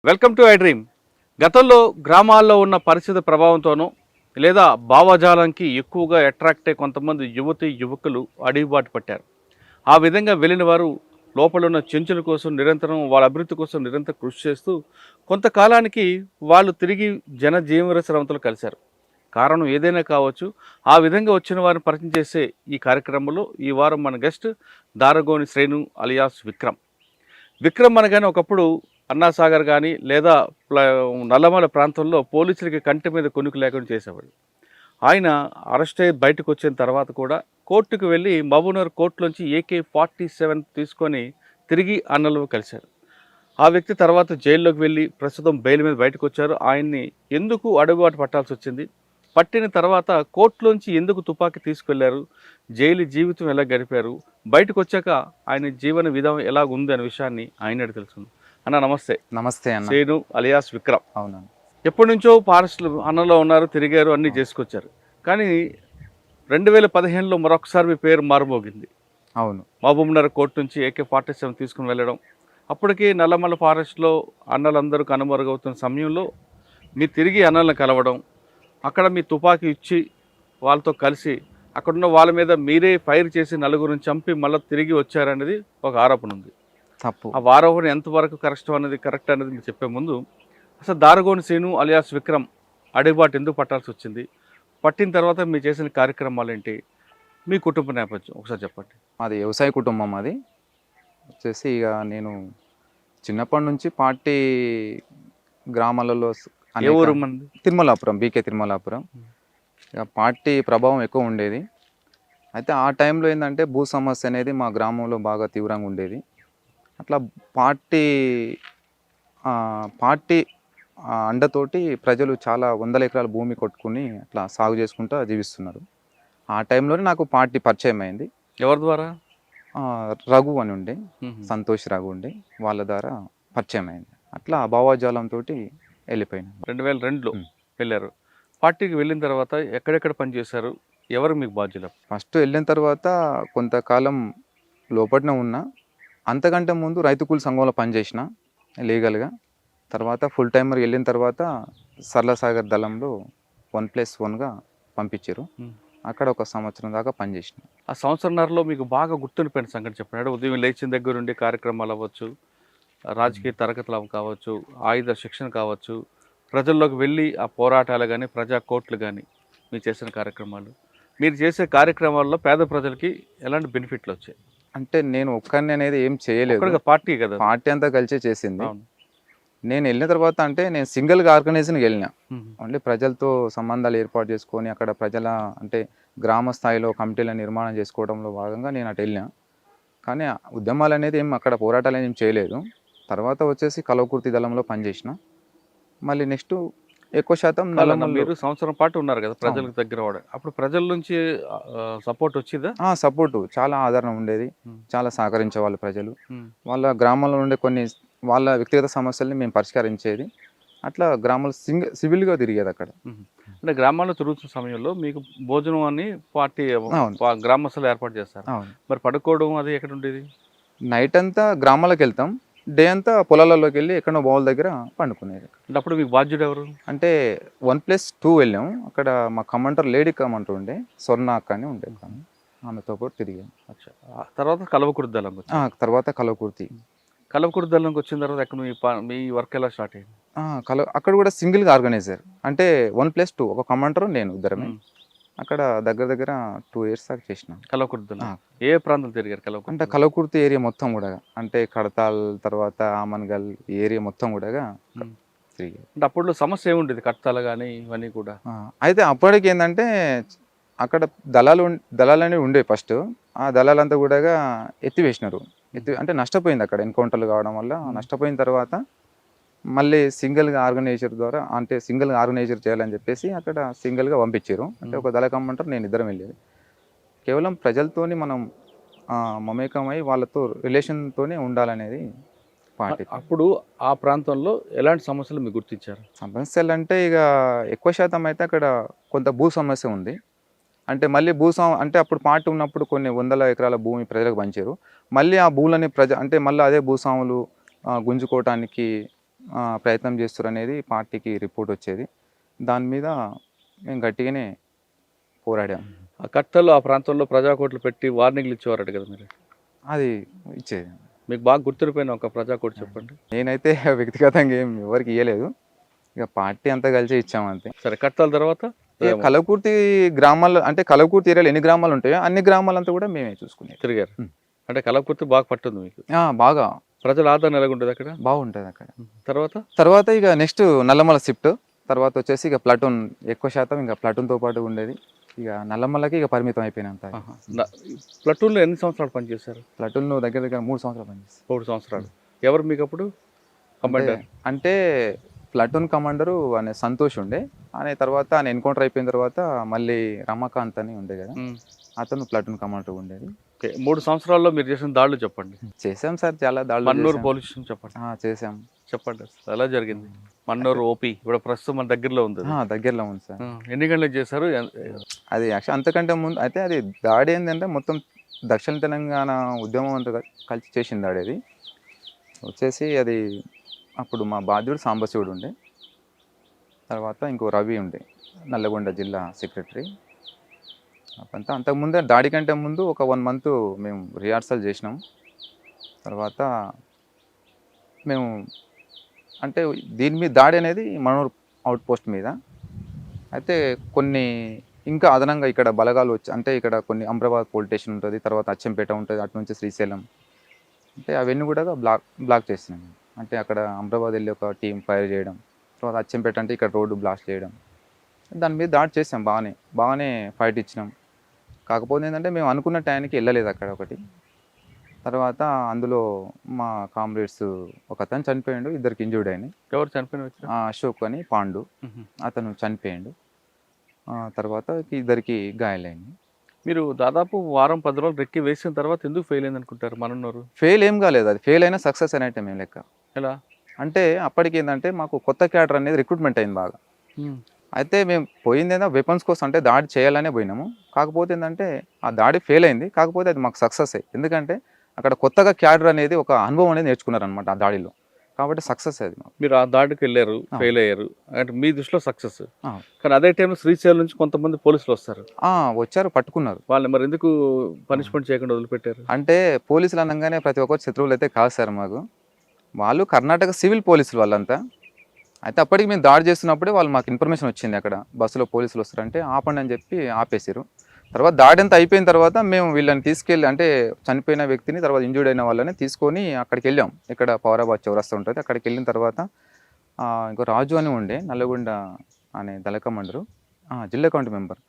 Welcome to I dream. గతంలో గ్రామాల్లో ఉన్న పరిస్థితి ప్రభావంతోనూ లేదా భావజాలానికి ఎక్కువగా అట్రాక్ట్ అయ్యే కొంతమంది యువకులు అడవిబాటు పట్టారు. ఆ విధంగా వెళ్ళిన వారు లోపల ఉన్న చెంచుల కోసం నిరంతరం వాళ్ళ అభివృద్ధి కోసం నిరంతరం కృషి చేస్తూ కొంతకాలానికి వాళ్ళు తిరిగి జనజీవన స్రవంతులు కలిశారు. కారణం ఏదైనా కావచ్చు. ఆ విధంగా వచ్చిన వారిని పరిచయం చేసే ఈ కార్యక్రమంలో ఈ వారం మన గెస్ట్ దారగోని శ్రేణు అలియాస్ విక్రమ్. విక్రమ్ అనగానే ఒకప్పుడు అన్నాసాగర్ కానీ లేదా నల్లమల ప్రాంతంలో పోలీసులకి కంటి మీద కొనుక్కు లేకుండా చేసేవాడు. ఆయన అరెస్ట్ అయ్యి బయటకు వచ్చిన తర్వాత కూడా కోర్టుకు వెళ్ళి మహబూబ్నగర్ కోర్టులోంచి AK-47 తీసుకొని తిరిగి అన్నలో కలిశారు. ఆ వ్యక్తి తర్వాత జైల్లోకి వెళ్ళి ప్రస్తుతం బెయిల్ మీద బయటకు వచ్చారు. ఆయన్ని ఎందుకు అడుగుబాటు పట్టాల్సి వచ్చింది, పట్టిన తర్వాత కోర్టులోంచి ఎందుకు తుపాకీ తీసుకెళ్లారు, జైలు జీవితం ఎలా గడిపారు, బయటకు వచ్చాక ఆయన జీవన విధానం ఎలా ఉంది అనే విషయాన్ని ఆయన తెలుసుకుంది. అన్న నమస్తే. నమస్తే అన్న. శ్రీను అలియాస్ విక్రమ్. అవునా. ఎప్పటి నుంచో ఫారెస్ట్లు అన్నలో ఉన్నారు, తిరిగారు, అన్నీ చేసుకొచ్చారు. కానీ 2015లో మరొకసారి మీ పేరు మారుమోగింది. అవును. మహబూబ్నగర్ కోర్టు నుంచి AK-47 తీసుకుని వెళ్ళడం, అప్పటికి నల్లమల్ల ఫారెస్ట్లో అన్నలందరూ కనుమరుగవుతున్న సమయంలో మీరు తిరిగి అన్నలను కలవడం, అక్కడ మీ తుపాకీ ఇచ్చి వాళ్ళతో కలిసి అక్కడున్న వాళ్ళ మీద మీరే ఫైర్ చేసి నలుగురిని చంపి మళ్ళీ తిరిగి వచ్చారనేది ఒక ఆరోపణ ఉంది. తప్పు. ఆ ఆరోపణ ఎంతవరకు కరెక్ట్ అనేది మీరు చెప్పే ముందు అసలు దారగోని శ్రీను అలియాస్ విక్రమ్ అడుగుబాటు ఎందుకు పట్టాల్సి వచ్చింది, పట్టిన తర్వాత మీరు చేసిన కార్యక్రమాలు ఏంటి, మీ కుటుంబ నేపథ్యం ఒకసారి చెప్పండి. మాది వ్యవసాయ కుటుంబం. అది వచ్చేసి ఇక నేను చిన్నప్పటి నుంచి పార్టీ గ్రామాలలో ఏ ఊరు మంది? తిరుమలాపురం, BK తిరుమలాపురం. ఇక పార్టీ ప్రభావం ఎక్కువ ఉండేది. అయితే ఆ టైంలో ఏంటంటే భూ సమస్య అనేది మా గ్రామంలో బాగా తీవ్రంగా ఉండేది. అట్లా పార్టీ అండతోటి ప్రజలు చాలా 100 ఎకరాల భూమి కొట్టుకుని అట్లా సాగు చేసుకుంటూ జీవిస్తున్నారు. ఆ టైంలోనే నాకు పార్టీ పరిచయం అయింది. ఎవరి ద్వారా? రఘు అని ఉండే, సంతోష్ రఘు ఉండే, వాళ్ళ ద్వారా పరిచయం అయింది. అట్లా భావజాలంతో వెళ్ళిపోయినా. 2002లో వెళ్ళారు. పార్టీకి వెళ్ళిన తర్వాత ఎక్కడెక్కడ పనిచేశారు, ఎవరు మీకు బాధ్యులు? ఫస్ట్ వెళ్ళిన తర్వాత కొంతకాలం లోపలనే ఉన్నా. అంతకంటే ముందు రైతు కూలి సంఘంలో పనిచేసిన లీగల్గా. తర్వాత ఫుల్ టైమర్ వెళ్ళిన తర్వాత సరళసాగర్ దళంలో 1+1గా పంపించారు. అక్కడ 1 సంవత్సరం దాకా పనిచేసిన. ఆ సంవత్సరంన్నరలో మీకు బాగా గుర్తుండిపోయిన సంగతి చెప్పండి. ఉదయం లేచిన దగ్గర ఉండే కార్యక్రమాలు అవ్వచ్చు, రాజకీయ తరగతులు కావచ్చు, ఆయుధ శిక్షణ కావచ్చు, ప్రజల్లోకి వెళ్ళి ఆ పోరాటాలు కానీ ప్రజా కోర్టులు కానీ మీరు చేసిన కార్యక్రమాలు, మీరు చేసే కార్యక్రమాల్లో పేద ప్రజలకి ఎలాంటి బెనిఫిట్లు వచ్చాయి? అంటే నేను ఒక్కరిని అనేది ఏం చేయలేదు, పార్టీ కదా, పార్టీ అంతా కలిసే చేసింది. నేను వెళ్ళిన తర్వాత అంటే నేను సింగిల్గా ఆర్గనైజేషన్కి వెళ్ళినా. ఓన్లీ ప్రజలతో సంబంధాలు ఏర్పాటు చేసుకొని అక్కడ ప్రజల అంటే గ్రామ స్థాయిలో కమిటీల నిర్మాణం చేసుకోవడంలో భాగంగా నేను అటు వెళ్ళినా. కానీ ఉద్యమాలు అనేది ఏం అక్కడ పోరాటాలు ఏం చేయలేదు. తర్వాత వచ్చేసి కల్వకుర్తి దళంలో పనిచేసిన. మళ్ళీ నెక్స్ట్ ఎక్కువ శాతం మీరు సంవత్సరం పాటు ఉన్నారు కదా ప్రజలకు దగ్గర వాడు. అప్పుడు ప్రజల నుంచి సపోర్ట్ వచ్చిందా? సపోర్టు చాలా ఆదరణ ఉండేది. చాలా సహకరించే వాళ్ళు ప్రజలు. వాళ్ళ గ్రామంలో ఉండే కొన్ని వాళ్ళ వ్యక్తిగత సమస్యల్ని మేము పరిష్కరించేది. అట్లా గ్రామాలు సివిల్గా తిరిగేది అక్కడ. అంటే గ్రామాల్లో తిరుగుతున్న సమయంలో మీకు భోజనం అని పార్టీ గ్రామస్తులు ఏర్పాటు చేస్తారు. మరి పడుకోవడం అది ఎక్కడ ఉండేది? నైట్ అంతా గ్రామాలకు వెళ్తాం, డే అంతా పొలాలలోకి వెళ్ళి ఎక్కడో బావుల దగ్గర పండుకునేది. అప్పుడు మీకు బాధ్యుడు ఎవరు? అంటే 1+2 వెళ్ళాం. అక్కడ మా కమాండర్ లేడీ కమాండర్ ఉండే, స్వర్ణ అక్క అని ఉండే, ఆమెతో పాటు తిరిగాం. తర్వాత కల్వకుర్తి దళం. తర్వాత కల్వకుర్తి దళంకి వచ్చిన తర్వాత ఎక్కడ మీ వర్క్ ఎలా స్టార్ట్ అయింది? అక్కడ కూడా సింగిల్గా ఆర్గనైజర్, అంటే 1+2 ఒక కమాండర్ నేను ఇద్దరమే. అక్కడ దగ్గర 2 years దాకా చేసిన. కల్వకుర్తి ఏ ప్రాంతం తిరిగారు? కల్వకుర్తి అంటే కల్వకుర్తి ఏరియా మొత్తం కూడా, అంటే కడతాల్ తర్వాత ఆమన్గల్ ఏరియా మొత్తం కూడా తిరిగారు. అంటే అప్పుడు సమస్య ఏముండేది కడతాల కానీ ఇవన్నీ కూడా? అయితే అప్పటికి ఏంటంటే అక్కడ దళాలు అనేవి ఉండే. ఫస్ట్ ఆ దళాలంతా కూడా ఎత్తివేసినారు. అంటే నష్టపోయింది అక్కడ ఎన్కౌంటర్లు కావడం వల్ల. నష్టపోయిన తర్వాత మళ్ళీ సింగిల్గా ఆర్గనైజర్ చేయాలని చెప్పేసి అక్కడ సింగిల్గా పంపించారు. అంటే ఒక దళ కమాండర్ నేను ఇద్దరం వెళ్ళేది. కేవలం ప్రజలతోని మనం మమేకమై వాళ్ళతో రిలేషన్తోనే ఉండాలనేది పార్టీ. అప్పుడు ఆ ప్రాంతంలో ఎలాంటి సమస్యలు మీకు గుర్తించారు? సమస్యలు అంటే ఇక ఎక్కువ శాతం అయితే అక్కడ కొంత భూ సమస్య ఉంది. అంటే మళ్ళీ అంటే అప్పుడు పార్టీ ఉన్నప్పుడు కొన్ని వందల ఎకరాల భూమి ప్రజలకు పంచారు. మళ్ళీ ఆ భూములని అంటే మళ్ళీ అదే భూస్వాములు గుంజుకోవటానికి ప్రయత్నం చేస్తారనేది పార్టీకి రిపోర్ట్ వచ్చేది. దాని మీద మేము గట్టిగానే పోరాడాం. ఆ కట్టలు ఆ ప్రాంతంలో ప్రజాకోట్లు పెట్టి వార్నింగ్లు ఇచ్చేవారట కదా మీరు. అది ఇచ్చేది. మీకు బాగా గుర్తుండిపోయిన ఒక ప్రజాకోట్ చెప్పండి. నేనైతే వ్యక్తిగతంగా ఏం ఎవరికి ఇవ్వలేదు. ఇక పార్టీ అంతా కలిసి ఇచ్చాము అంతే. సరే, కట్టాల తర్వాత ఇక కలవకుర్తి గ్రామాల్లో అంటే కలవకుర్తి ఏరియాలో ఎన్ని గ్రామాలు ఉంటాయో అన్ని గ్రామాలంతా కూడా మేమే చూసుకునేది. తిరిగారు. అంటే కలకుర్తి బాగా పట్టుంది మీకు. బాగా ప్రజల ఆదరణ ఎలాగుంటుంది అక్కడ? బాగుంటుంది అక్కడ. తర్వాత ఇక నెక్స్ట్ నల్లమల షిఫ్ట్. తర్వాత వచ్చేసి ఇక ప్లాటూన్ ఎక్కువ శాతం ఇంకా ప్లాటూన్తో పాటు ఉండేది. ఇక నల్లమల్లకి ఇక పరిమితం అయిపోయినంత. ప్లాటూన్లో ఎన్ని సంవత్సరాలు పనిచేశారు? ప్లాటూన్లో దగ్గర 3 సంవత్సరాలు పనిచేస్తారు. 3 సంవత్సరాలు. ఎవరు మీకు అప్పుడు కమాండర్? అంటే ప్లాటూన్ కమాండరు అనే సంతోష్ ఉండే. అనే తర్వాత ఆయన ఎన్కౌంటర్ అయిపోయిన తర్వాత మళ్ళీ రమాకాంత్ అని ఉండే కదా, అతను ప్లాటూన్ కమాండర్ ఉండేది. 3 సంవత్సరాల్లో మీరు చేసిన దాడులు చెప్పండి. చేసాం సార్, చాలా దాడులు. మన్నూరు పోలీస్ స్టేషన్ చెప్పండి. చేసాం. చెప్పండి అసలు ఎలా జరిగింది? మన్నూరు ఓపీ ఇప్పుడు ప్రస్తుతం మన దగ్గరలో ఉంది. దగ్గరలో ఉంది సార్. ఎన్ని గంటలకు చేశారు? అది యాక్చువల్ అంతకంటే ముందు అయితే అది దాడి ఏంటంటే మొత్తం దక్షిణ తెలంగాణ ఉద్యమం అంతా కలిసి చేసిన దాడి అది వచ్చేసి. అది అప్పుడు మా బాధ్యుడు సాంబశివుడు ఉండే, తర్వాత ఇంకో రవి ఉండే, నల్లగొండ జిల్లా సెక్రటరీ. అంతా అంతకుముందే దాడి కంటే ముందు ఒక 1 మంత్ మేము రిహార్సల్ చేసినాం. తర్వాత మేము అంటే దీని మీద దాడి అనేది మనూరు అవుట్ పోస్ట్ మీద. అయితే కొన్ని ఇంకా అదనంగా ఇక్కడ బలగాలు వచ్చి అంటే ఇక్కడ కొన్ని అమ్రాబాద్ పోలీస్ స్టేషన్ ఉంటుంది, తర్వాత అచ్చంపేట ఉంటుంది, అటు నుంచి శ్రీశైలం, అంటే అవన్నీ కూడా బ్లాక్ చేసినాం. అంటే అక్కడ అమ్రాబాద్ వెళ్ళి ఒక టీం ఫైర్ చేయడం, తర్వాత అచ్చంపేట అంటే ఇక్కడ రోడ్డు బ్లాస్ట్ చేయడం, దాని మీద దాడి చేసాం. బాగానే ఫైట్ ఇచ్చినాం. కాకపోతే ఏంటంటే మేము అనుకున్న టైంకి వెళ్ళలేదు అక్కడ ఒకటి. తర్వాత అందులో మా కామ్రేడ్స్ ఒక అతను చనిపోయాడు, 2 ఇంజూర్డ్ అయినాయి. ఎవరు చనిపోయిన? అశోక్ అని పాండు, అతను చనిపోయాడు. తర్వాత 2 గాయాలైంది. మీరు దాదాపు వారం 10 రోజులు రెక్కి వేసిన తర్వాత ఎందుకు ఫెయిల్ అయింది అనుకుంటారు? మనన్నారు ఫెయిల్ ఏం కాలేదు, అది ఫెయిల్ అయినా సక్సెస్ అయినట్టే మేము లెక్క. ఎలా అంటే అప్పటికి ఏంటంటే మాకు కొత్త క్యాడర్ అనేది రిక్రూట్మెంట్ అయింది బాగా. అయితే మేము పోయింది ఏదో వెపన్స్ కోసం, అంటే దాడి చేయాలనే పోయినాము. కాకపోతే ఏంటంటే ఆ దాడి ఫెయిల్ అయింది, కాకపోతే అది మాకు సక్సెస్ అయ్యి. ఎందుకంటే అక్కడ కొత్తగా క్యాడర్ అనేది ఒక అనుభవం అనేది నేర్చుకున్నారనమాట ఆ దాడిలో, కాబట్టి సక్సెస్ అది. మీరు ఆ దాడికి వెళ్ళారు, ఫెయిల్ అయ్యారు అంటే మీ దృష్టిలో సక్సెస్. కానీ అదే టైంలో శ్రీశైలం నుంచి కొంతమంది పోలీసులు వచ్చారు, పట్టుకున్నారు వాళ్ళని. మరి ఎందుకు పనిష్మెంట్ చేయకుండా వదిలిపెట్టారు? అంటే పోలీసులు అనగానే ప్రతి ఒక్కరు శత్రువులు అయితే కాదు సార్ మాకు. వాళ్ళు కర్ణాటక సివిల్ పోలీసులు వాళ్ళంతా. అయితే అప్పటికి మేము దాడి చేస్తున్నప్పుడే వాళ్ళు మాకు ఇన్ఫర్మేషన్ వచ్చింది, అక్కడ బస్సులో పోలీసులు వస్తారంటే ఆపండి అని చెప్పి ఆపేసారు. తర్వాత దాడి అంతా అయిపోయిన తర్వాత మేము వీళ్ళని తీసుకెళ్ళి, అంటే చనిపోయిన వ్యక్తిని తర్వాత ఇంజూర్డ్ అయిన వాళ్ళని తీసుకొని అక్కడికి వెళ్ళాం. ఇక్కడ పౌరాబాద్ చౌరస్తా ఉంటుంది, అక్కడికి వెళ్ళిన తర్వాత ఇంకో రాజు అని ఉండే, నల్లగొండ అనే దళ కమాండరు, జిల్లా కమిటీ మెంబర్,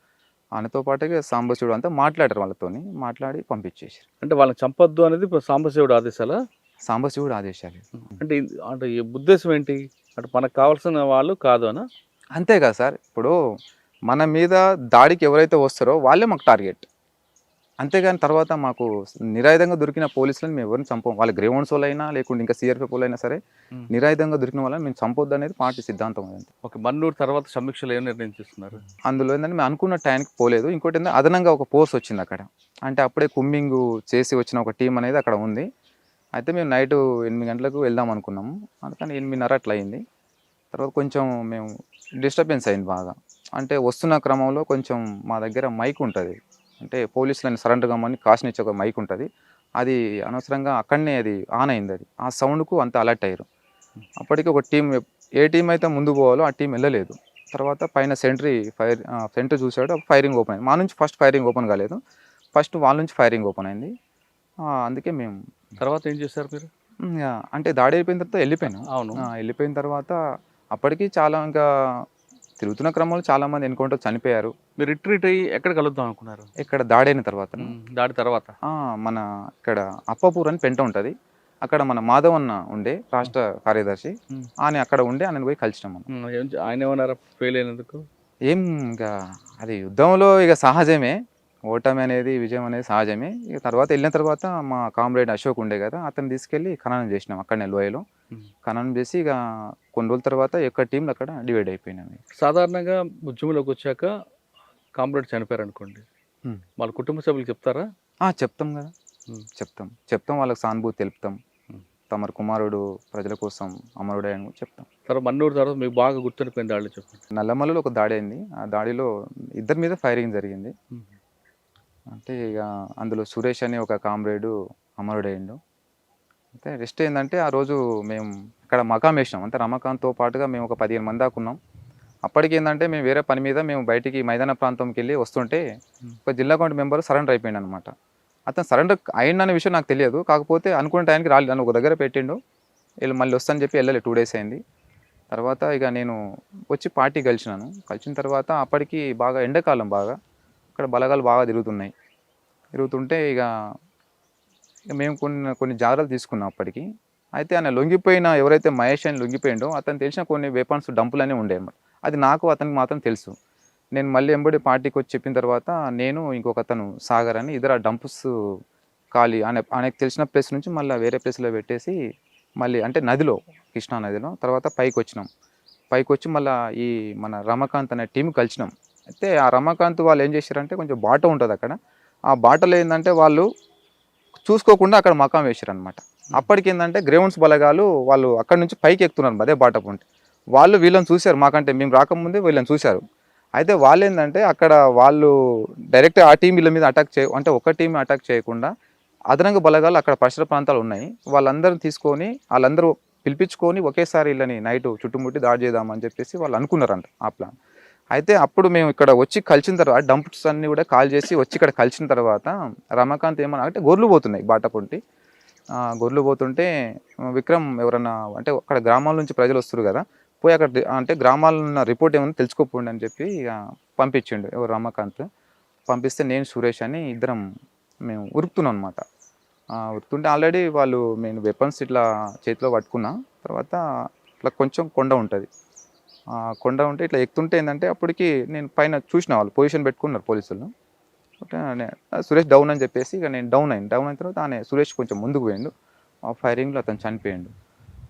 ఆయనతో పాటుగా సాంబశివుడు అంతా మాట్లాడారు, వాళ్ళతోని మాట్లాడి పంపించేసారు. అంటే వాళ్ళని చంపొద్దు అనేది సాంబశివుడు ఆదేశాలా? సాంబశివుడు ఆదేశాలు. అంటే అంటే ఉద్దేశం ఏంటి? అంటే మనకు కావాల్సిన వాళ్ళు కాదు అనా? అంతే కదా సార్. ఇప్పుడు మన మీద దాడికి ఎవరైతే వస్తారో వాళ్ళే మాకు టార్గెట్, అంతేగాని తర్వాత మాకు నిరాయుధంగా దొరికిన పోలీసులను మేము ఎవరిని చంపం. వాళ్ళ గ్రేవౌండ్స్ వాళ్ళైనా లేకుంటే ఇంకా సిఆర్పిఎఫ్ వాళ్ళైనా సరే, నిరాయుధంగా దొరికిన వాళ్ళని మేము చంపొద్దు అనేది పార్టీ సిద్ధాంతం. అదంతా. ఓకే, మన్నూరు తర్వాత సమీక్షలు ఏం నిర్ణయం చేస్తున్నారు? అందులో ఏంటంటే మేము అనుకున్న టైంకి పోలేదు. ఇంకోటి ఏంటంటే అదనంగా ఒక ఫోర్స్ వచ్చింది అక్కడ, అంటే అప్పుడే కుమ్మింగ్ చేసి వచ్చిన ఒక టీం అనేది అక్కడ ఉంది. అయితే మేము నైట్ 8 గంటలకు వెళ్దాం అనుకున్నాము, అందుకని 8:30 అట్లా అయింది. తర్వాత కొంచెం మేము డిస్టర్బెన్స్ అయింది బాగా. అంటే వస్తున్న క్రమంలో కొంచెం మా దగ్గర మైక్ ఉంటుంది, అంటే పోలీసులని సరెండర్ కమ్మని కాషన్ ఇచ్చే ఒక మైక్ ఉంటుంది, అది అనవసరంగా అక్కడనే అది ఆన్ అయింది. అది ఆ సౌండ్కు అంత అలర్ట్ అయ్యారు. అప్పటికి ఒక టీం, ఏ టీం అయితే ముందు పోవాలో ఆ టీం వెళ్ళలేదు. తర్వాత పైన సెంట్రీ చూశాడు, ఫైరింగ్ ఓపెన్ అయింది. మా నుంచి ఫస్ట్ ఫైరింగ్ ఓపెన్ కాలేదు, ఫస్ట్ వాళ్ళ నుంచి ఫైరింగ్ ఓపెన్ అయింది. అందుకే మేము తర్వాత ఏం చేశారు మీరు? అంటే దాడి అయిపోయిన తర్వాత వెళ్ళిపోయాను. అవును, వెళ్ళిపోయిన తర్వాత అప్పటికి చాలా ఇంకా తిరుగుతున్న క్రమంలో చాలా మంది ఎన్కౌంటర్ చనిపోయారు. మీరు రిట్రీట్ అయ్యి ఎక్కడ కలుద్దాం అనుకున్నారు? ఇక్కడ దాడి అయిన తర్వాత. దాడి తర్వాత మన ఇక్కడ అప్పపూర్ అని పెంట ఉంటుంది, అక్కడ మన మాధవ్ అన్న ఉండే రాష్ట్ర కార్యదర్శి, ఆయన అక్కడ ఉండే, ఆయన పోయి కలిసినాం. ఆయన ఏమన్నారా ఫెయిల్ అయినందుకు? ఏం ఇంకా అది యుద్ధంలో ఇక సహజమే, ఓటమి అనేది విజయం అనేది సహజమే. ఇక తర్వాత వెళ్ళిన తర్వాత మా కామ్రేడ్ అశోక్ ఉండే కదా, అతను తీసుకెళ్ళి ఖననం చేసినాం అక్కడ లోయలో. ఖననం చేసి ఇక కొన్ని రోజుల తర్వాత ఎక్కడ టీంలు అక్కడ డివైడ్ అయిపోయినాయి. సాధారణంగా ఉద్యమంలోకి వచ్చాక కామ్రేడ్ చనిపోయారు అనుకోండి, ఉమ్. వాళ్ళ కుటుంబ సభ్యులు చెప్తారా? చెప్తాం కదా, ఉమ్. చెప్తాం వాళ్ళకి సానుభూతి తెలుపుతాం. ఉమ్. తమరు కుమారుడు ప్రజల కోసం అమరుడే అని కూడా చెప్తాం. తర్వాత మన్నూరు తర్వాత మీకు బాగా గుర్తుండిపోయింది వాళ్ళు చెప్పండి. నల్లమల్లలో ఒక దాడి అయింది. ఆ దాడిలో ఇద్దరి మీద ఫైరింగ్ జరిగింది. ఉమ్. అంటే ఇక అందులో సురేష్ అనే ఒక కామ్రేడు అమరుడైండు. అయితే రెస్ట్ ఏంటంటే ఆ రోజు మేము ఇక్కడ మకాం వేసినాం. అంటే రమాకాంత్తో పాటుగా మేము ఒక 15 మంది దాకా ఉన్నాం. అప్పటికి ఏంటంటే మేము వేరే పని మీద మేము బయటికి మైదాన ప్రాంతంకి వెళ్ళి వస్తుంటే ఒక జిల్లా కమిటీ మెంబర్ సరెండర్ అయిపోయిండు అనమాట. అతను సరెండర్ అయిందనే విషయం నాకు తెలియదు. కాకపోతే అనుకునే టైంకి రాలేదు, నన్ను ఒక దగ్గర పెట్టిండు. వీళ్ళు మళ్ళీ వస్తానని చెప్పి వెళ్ళలేదు. 2 days అయింది. తర్వాత ఇక నేను వచ్చి పార్టీ కలిసినాను. కలిసిన తర్వాత అప్పటికి బాగా ఎండాకాలం, బాగా అక్కడ బలగాలు బాగా తిరుగుతుంటే ఇక మేము కొన్ని జాగ్రత్తలు తీసుకున్నాం అప్పటికి. అయితే ఆయన లొంగిపోయిన, ఎవరైతే మహేష్ అని లొంగిపోయిండో అతను తెలిసిన కొన్ని వెపన్స్ డంపులనే ఉండే అన్నమాట. అది నాకు అతనికి మాత్రం తెలుసు. నేను మళ్ళీ ఎంబడి పార్టీకి వచ్చి చెప్పిన తర్వాత నేను ఇంకొక అతను సాగర్ అని ఇద్దరు ఆ డంప్స్ ఖాళీ ఆయనకు తెలిసిన ప్లేస్ నుంచి మళ్ళీ వేరే ప్లేస్లో పెట్టేసి మళ్ళీ అంటే నదిలో, కృష్ణా నదిలో తర్వాత పైకి వచ్చినాం. పైకి వచ్చి మళ్ళీ ఈ మన రమాకాంత్ అనే టీం కలిసినాం. అయితే ఆ రమాకాంత్ వాళ్ళు ఏం చేశారంటే కొంచెం బాట ఉంటుంది అక్కడ. ఆ బాటలో ఏంటంటే వాళ్ళు చూసుకోకుండా అక్కడ మకాం వేసారు అనమాట. అప్పటికి ఏంటంటే గ్రేవన్స్ బలగాలు వాళ్ళు అక్కడ నుంచి పైకి ఎక్కుతున్నారు అదే బాట పొంటి. వాళ్ళు వీళ్ళని చూశారు, మాకంటే మేము రాకముందే వీళ్ళని చూశారు. అయితే వాళ్ళు ఏంటంటే అక్కడ వాళ్ళు డైరెక్ట్ ఆ టీం వీళ్ళ మీద అటాక్ అంటే ఒక టీం అటాక్ చేయకుండా అదనంగా బలగాలు అక్కడ పరిసర ప్రాంతాలు ఉన్నాయి, వాళ్ళందరిని తీసుకొని వాళ్ళందరూ పిలిపించుకొని ఒకేసారి వీళ్ళని నైట్ చుట్టుముట్టి దాడి చేద్దామని చెప్పేసి వాళ్ళు అనుకున్నారంట ఆ ప్లాన్. అయితే అప్పుడు మేము ఇక్కడ వచ్చి కలిసిన తర్వాత డంప్స్ అన్ని కూడా కాల్ చేసి వచ్చి ఇక్కడ కలిసిన తర్వాత రమాకాంత్ ఏమన్నా అంటే గొర్రెలు పోతున్నాయి బాట పొంటి. గొర్రెలు పోతుంటే విక్రమ్ ఎవరన్నా అంటే అక్కడ గ్రామాల నుంచి ప్రజలు వస్తారు కదా, పోయి అక్కడ అంటే గ్రామాల్లో ఉన్న రిపోర్ట్ ఏమన్నా తెలుసుకోపోండి అని చెప్పి ఇక పంపించిండు ఎవరు రమాకాంత్. పంపిస్తే నేను సురేష్ అని ఇద్దరం మేము ఉరుకుతున్నాం అనమాట. ఉరుకుతుంటే ఆల్రెడీ వాళ్ళు నేను వెపన్స్ ఇట్లా చేతిలో పట్టుకున్నా. తర్వాత ఇట్లా కొంచెం కొండ ఉంటుంది, కొండ ఉంటే ఇట్లా ఎక్కుతుంటే ఏంటంటే అప్పటికి నేను పైన చూసిన వాళ్ళు పొజిషన్ పెట్టుకున్నారు పోలీసులు. సురేష్ డౌన్ అని చెప్పేసి ఇక నేను డౌన్ అయిన తర్వాత ఆయన సురేష్ కొంచెం ముందుకు పోయిండు. ఆ ఫైరింగ్లో అతను చనిపోయిండు,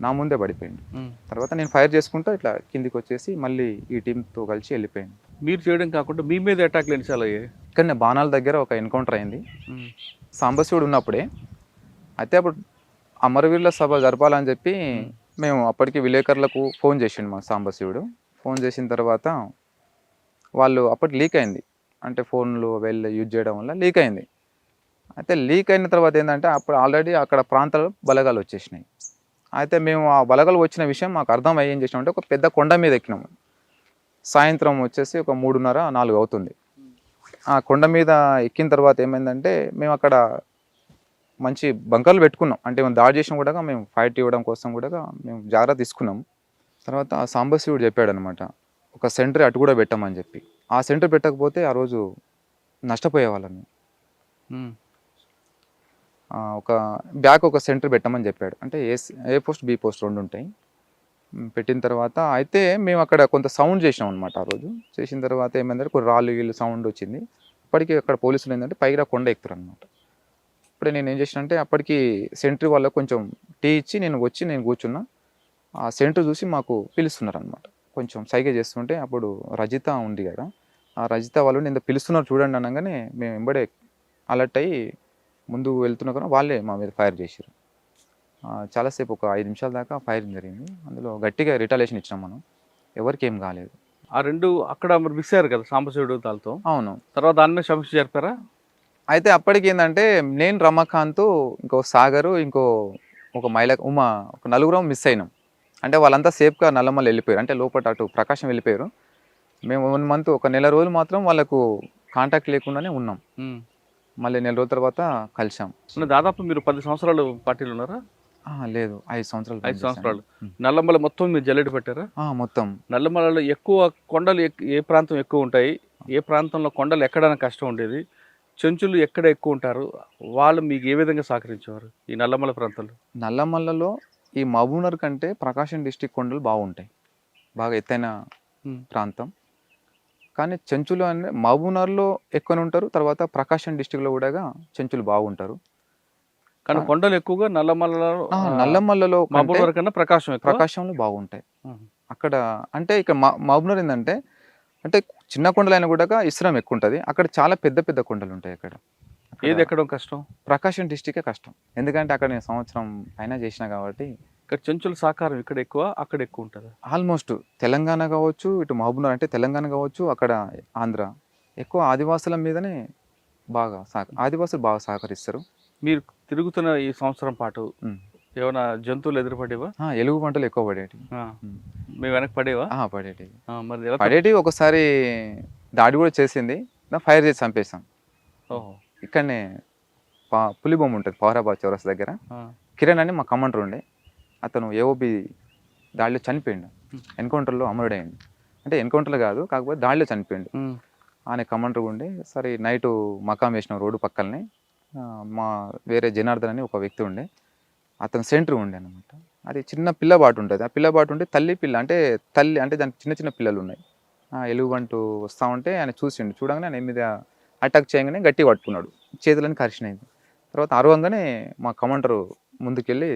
నా ముందే పడిపోయిండు. తర్వాత నేను ఫైర్ చేసుకుంటూ ఇట్లా కిందికి వచ్చేసి మళ్ళీ ఈ టీంతో కలిసి వెళ్ళిపోయాను. మీరు చేయడం కాకుండా మీ మీద అటాక్లు ఎన్నిసార్లు అయ్యాయి? ఇక్కడనే బాణాల దగ్గర ఒక ఎన్కౌంటర్ అయింది సాంబశివుడు ఉన్నప్పుడే. అయితే అప్పుడు అమరవీరుల సభ జరపాలని చెప్పి మేము అప్పటికి విలేకరులకు ఫోన్ చేసిండు మా సాంబశివుడు. ఫోన్ చేసిన తర్వాత వాళ్ళు అప్పటి లీక్ అయింది, అంటే ఫోన్లు వెళ్ళి యూజ్ చేయడం వల్ల లీక్ అయింది. అయితే లీక్ అయిన తర్వాత ఏంటంటే అప్పుడు ఆల్రెడీ అక్కడ ప్రాంతాల్లో బలగాలు వచ్చేసినాయి. అయితే మేము ఆ బలగాలు వచ్చిన విషయం మాకు అర్థమయ్యి ఏం చేసినామంటే ఒక పెద్ద కొండ మీద ఎక్కినాము. సాయంత్రం వచ్చేసి ఒక 3:30-4 అవుతుంది. ఆ కొండ మీద ఎక్కిన తర్వాత ఏమైందంటే మేము అక్కడ మంచి బంకర్లు పెట్టుకున్నాం. అంటే మేము దాడి చేసిన కూడా మేము ఫైట్ ఇవ్వడం కోసం కూడా మేము జాగ్రత్త తీసుకున్నాం. తర్వాత ఆ సాంబశివుడు చెప్పాడు అనమాట, ఒక సెంటర్ అటు కూడా పెట్టమని చెప్పి. ఆ సెంటర్ పెట్టకపోతే ఆ రోజు నష్టపోయేవాళ్ళం. ఒక బ్యాక్ ఒక సెంటర్ పెట్టమని చెప్పాడు. అంటే ఏ పోస్ట్ బి పోస్ట్ 2 ఉంటాయి. పెట్టిన తర్వాత అయితే మేము అక్కడ కొంత సౌండ్ చేసినాం అనమాట. ఆ రోజు చేసిన తర్వాత ఏమైందంటే కొన్ని రాళ్ళు వీళ్ళు సౌండ్ వచ్చింది. అప్పటికి అక్కడ పోలీసులు ఏంటంటే పైగా కొండ ఎక్కుతారు అనమాట. ఇప్పుడే నేను ఏం చేసిన అంటే అప్పటికి సెంట్రీ వాళ్ళకు కొంచెం టీ ఇచ్చి నేను కూర్చున్నా. ఆ సెంటర్ చూసి మాకు పిలుస్తున్నారు అనమాట, కొంచెం సైగ చేస్తుంటే అప్పుడు రజిత ఉంది కదా, ఆ రజిత వాళ్ళు నేను పిలుస్తున్నారు చూడండి అనగానే మేము వెంబడే అలర్ట్ అయ్యి ముందుకు వెళ్తున్నా కానీ వాళ్ళే మా మీద ఫైర్ చేశారు. చాలాసేపు ఒక 5 నిమిషాల దాకా ఫైరింగ్ జరిగింది. అందులో గట్టిగా రిటాలియేషన్ ఇచ్చినాం మనం, ఎవరికి ఏం కాలేదు. ఆ 2 అక్కడ మరి మిస్ అయ్యారు కదా సాంబశివుడు తాలతో. అవును. తర్వాత దాన్ని సమీక్ష జరిపారా? అయితే అప్పటికి ఏంటంటే నేను రమాకాంత్ ఇంకో సాగరు ఒక మహిళ ఉమా ఒక నలుగురం మిస్ అయినాం. అంటే వాళ్ళంతా సేఫ్గా నల్లమల్ల వెళ్ళిపోయారు, అంటే లోపల అటు ప్రకాశం వెళ్ళిపోయారు. మేము 1 month ఒక నెల రోజులు మాత్రం వాళ్ళకు కాంటాక్ట్ లేకుండానే ఉన్నాం. మళ్ళీ నెల రోజుల తర్వాత కలిసాం. దాదాపు మీరు 10 సంవత్సరాలు పార్టీలు ఉన్నారా? లేదు, 5 సంవత్సరాలు. 5 సంవత్సరాలు. నల్లమల మొత్తం మీరు జల్లెడ పెట్టారా? మొత్తం. నల్లమలలో ఎక్కువ కొండలు ఏ ప్రాంతం ఎక్కువ ఉంటాయి, ఏ ప్రాంతంలో కొండలు ఎక్కడానికి కష్టం ఉండేది, చెంచులు ఎక్కడ ఎక్కువ ఉంటారు, వాళ్ళు మీకు ఏ విధంగా సహకరించేవారు ఈ నల్లమల ప్రాంతంలో? నల్లమల్లలో ఈ మహబూబ్నగర్ కంటే ప్రకాశం డిస్టిక్ కొండలు బాగుంటాయి, బాగా ఎత్తైన ప్రాంతం. కానీ చెంచులు అంటే మహబూబ్నగర్లో ఎక్కువనే ఉంటారు, తర్వాత ప్రకాశం డిస్టిక్లో కూడా చెంచులు బాగుంటారు. కానీ కొండలు ఎక్కువగా నల్లమల్లలో మహబూబ్నగర్ కన్నా ప్రకాశంలో బాగుంటాయి. అక్కడ అంటే ఇక్కడ మహబూబ్నగర్ ఏంటంటే అంటే చిన్న కొండలైనా కూడా ఇసురం ఎక్కువ ఉంటుంది. అక్కడ చాలా పెద్ద పెద్ద కొండలు ఉంటాయి అక్కడ. ఏది ఎక్కడం కష్టం? ప్రకాశం డిస్టికే కష్టం. ఎందుకంటే అక్కడ నేను సంవత్సరం పైన చేసిన కాబట్టి. ఇక్కడ చెంచుల సాకారం ఇక్కడ ఎక్కువ, అక్కడ ఎక్కువ ఉంటుందా? ఆల్మోస్ట్ తెలంగాణ కావచ్చు, ఇటు మహబూబ్నగర్ అంటే తెలంగాణ కావచ్చు, అక్కడ ఆంధ్ర ఎక్కువ ఆదివాసుల మీదనే బాగా ఆదివాసులు బాగా సహకరిస్తారు. మీరు తిరుగుతున్న ఈ సంవత్సరం పాటు ఉమ్. ఏమైనా జంతువులు ఎదురుపడేవా? ఎలుగు పంటలు ఎక్కువ పడేటివి. మీ వెనక పడేవా? పడేటివి మరి ఎలా పడేటివి. ఒకసారి దాడి కూడా చేసింది, ఫైర్ చేసి చంపేసాం. ఓహో. ఇక్కడనే పులి బొమ్మ ఉంటుంది పౌరాబాద్ చౌరస్ దగ్గర. ఆ. కిరణ్ అని మా కమాండర్ ఉండే, అతను ఏఓబి దాడిలో చనిపోయిండు. ఎన్కౌంటర్లో అమరుడైంది. అంటే ఎన్కౌంటర్లో కాదు, కాకపోతే దాడిలో చనిపోయిండు. ఆయన కమాండర్ ఉండే. సరే నైటు మకాం వేసినాం రోడ్డు పక్కనే. మా వేరే జనార్దన్ అని ఒక వ్యక్తి ఉండే, అతను సెంటర్ ఉండే అనమాట. అది చిన్న పిల్లబాటు ఉంటుంది. ఆ పిల్లబాటు ఉంటే తల్లి పిల్ల అంటే దానికి చిన్న చిన్న పిల్లలు ఉన్నాయి. ఎలుగుబంటు వస్తూ ఉంటే ఆయన చూసిండు. చూడంగానే ఆయన మీద అటాక్ చేయగానే గట్టిగా పట్టుకున్నాడు, చేతులని కరిచినాయి. తర్వాత అరవంగానే మా కమాండరు ముందుకెళ్ళి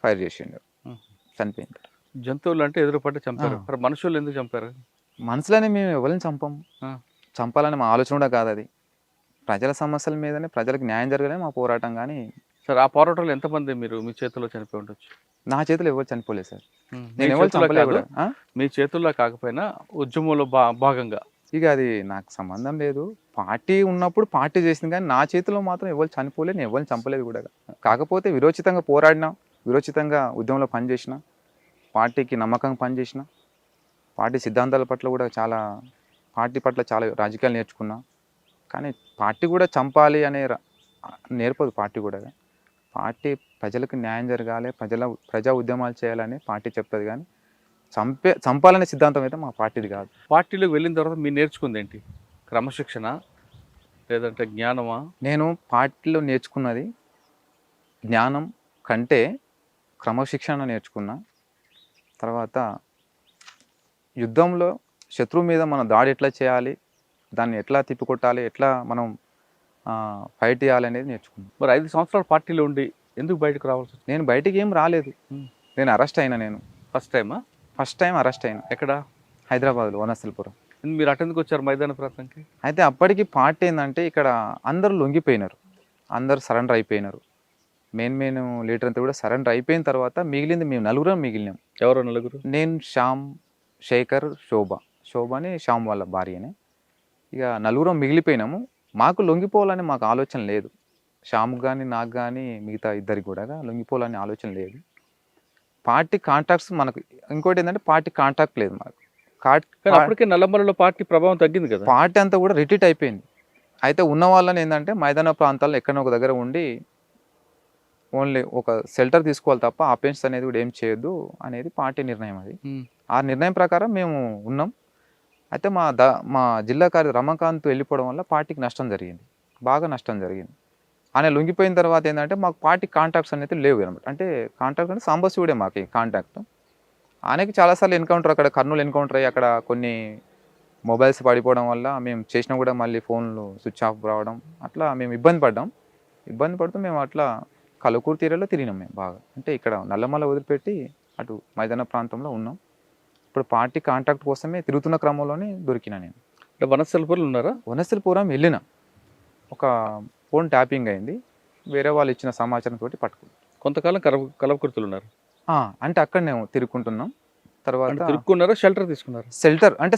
ఫైర్ చేసిండు, చనిపోయింది. జంతువులు అంటే ఎదురుపడి చంపారు, మరి మనుషులు ఎందుకు చంపారు? మనసులోనే మేము ఎవరిని చంపాము, చంపాలని మా ఆలోచన కూడా కాదు. అది ప్రజల సమస్యల మీదనే, ప్రజలకు న్యాయం జరగాలని మా పోరాటం. కానీ సార్ ఆ పోరాటంలో ఎంతమంది మీరు మీ చేతుల్లో చనిపోయి ఉండొచ్చు? నా చేతులు ఎవరు చనిపోలేదు సార్. నేను ఎవరు చంపలేదు. మీ చేతుల్లో కాకపోయినా ఉద్యమంలో భాగంగా. ఇక అది నాకు సంబంధం లేదు. పార్టీ ఉన్నప్పుడు పార్టీ చేసింది, కానీ నా చేతిలో మాత్రం ఎవరు చనిపోలేదు, నేను ఎవరిని చంపలేదు కూడా. కాకపోతే విరోచితంగా పోరాడినా, విరోచితంగా ఉద్యమంలో పనిచేసిన, పార్టీకి నమ్మకంగా పనిచేసిన, పార్టీ సిద్ధాంతాల పట్ల కూడా పార్టీ పట్ల చాలా రాజకీయాలు నేర్చుకున్నా. కానీ పార్టీ కూడా చంపాలి అనే నేర్పదు. పార్టీ కూడా పార్టీ ప్రజలకు న్యాయం జరగాలి, ప్రజా ఉద్యమాలు చేయాలని పార్టీ చెప్తుంది. కానీ చంపాలనే సిద్ధాంతం అయితే మా పార్టీది కాదు. పార్టీలోకి వెళ్ళిన తర్వాత మీరు నేర్చుకుంది ఏంటి? క్రమశిక్షణ లేదంటే జ్ఞానమా? నేను పార్టీలో నేర్చుకున్నది జ్ఞానం కంటే క్రమశిక్షణ నేర్చుకున్నా. తర్వాత యుద్ధంలో శత్రువు మీద మనం దాడి ఎట్లా చేయాలి, దాన్ని ఎట్లా తిప్పికొట్టాలి, ఎట్లా మనం ఫైట్ చేయాలి అనేది నేర్చుకున్నాను. మరి 5 సంవత్సరాల పార్టీలో ఉండి ఎందుకు బయటకు రావాల్సి? నేను బయటికి ఏం రాలేదు. నేను అరెస్ట్ అయినా. నేను ఫస్ట్ టైం అరెస్ట్ అయినా. ఎక్కడ? హైదరాబాద్లో వనస్థలిపురం. మీరు అటెందుకు వచ్చారు మైదాన ప్రాంతానికి? అయితే అప్పటికి పార్టీ ఏంటంటే ఇక్కడ అందరూ లొంగిపోయినారు, అందరూ సరెండర్ అయిపోయినారు. మెయిన్ లీడర్ అంతా కూడా సరెండర్ అయిపోయిన తర్వాత మిగిలింది మేము నలుగురం మిగిలినాం. ఎవరో నలుగురు? నేను, శ్యామ్, శేఖర్, శోభ అని శ్యామ్ వాళ్ళ భార్యనే. ఇక నలుగురం మిగిలిపోయినాము. మాకు లొంగిపోవాలని మాకు ఆలోచన లేదు. శ్యామ్ కానీ నాకు కానీ మిగతా ఇద్దరికి కూడా లొంగిపోవాలని ఆలోచన లేదు. పార్టీ కాంట్రాక్ట్స్ మనకు, ఇంకోటి ఏంటంటే పార్టీ కాంట్రాక్ట్ లేదు మనకు. అప్పటికే నల్లమలలో పార్టీ ప్రభావం తగ్గింది కదా. పార్టీ అంతా కూడా రిట్రీట్ అయిపోయింది. అయితే ఉన్న వాళ్ళని ఏంటంటే మైదాన ప్రాంతాల్లో ఎక్కడో ఒక దగ్గర ఉండి ఓన్లీ ఒక షెల్టర్ తీసుకోవాలి తప్ప ఆఫెన్స్ అనేది కూడా ఏం చేయొద్దు అనేది పార్టీ నిర్ణయం. అది ఆ నిర్ణయం ప్రకారం మేము ఉన్నాం. అయితే మా జిల్లా కార్యదర్శి రమాకాంత్ వెళ్ళిపోవడం వల్ల పార్టీకి నష్టం జరిగింది, బాగా నష్టం జరిగింది. ఆయన లొంగిపోయిన తర్వాత ఏంటంటే మాకు పార్టీ కాంటాక్ట్స్ అనేది లేవు అనమాట. అంటే కాంటాక్ట్ అంటే సాంబశివుడే మాకు కాంటాక్ట్. ఆయనకి చాలాసార్లు ఎన్కౌంటర్, అక్కడ కర్నూలు ఎన్కౌంటర్ అయ్యి అక్కడ కొన్ని మొబైల్స్ పడిపోవడం వల్ల మేము చేసినా కూడా మళ్ళీ ఫోన్లు స్విచ్ ఆఫ్ రావడం, అట్లా మేము ఇబ్బంది పడుతూ మేము అట్లా కలుకూరు తీరలో తిరిగినాం మేము బాగా. అంటే ఇక్కడ నల్లమల వదిలిపెట్టి అటు మైదాన ప్రాంతంలో ఉన్నాం. ఇప్పుడు పార్టీ కాంటాక్ట్ కోసమే తిరుగుతున్న క్రమంలోనే దొరికినా నేను. వనస్థలిపురం ఉన్నారా? వనస్థలిపురం వెళ్ళిన, ఒక ఫోన్ ట్యాపింగ్ అయింది, వేరే వాళ్ళు ఇచ్చిన సమాచారం తోటి పట్టుకున్నాం. కొంతకాలం కలవకుర్తులు ఉన్నారు. అంటే అక్కడనే తిరుగుకుంటున్నాం. తర్వాత తిరుగుకున్నారా, షెల్టర్ తీసుకున్నారు?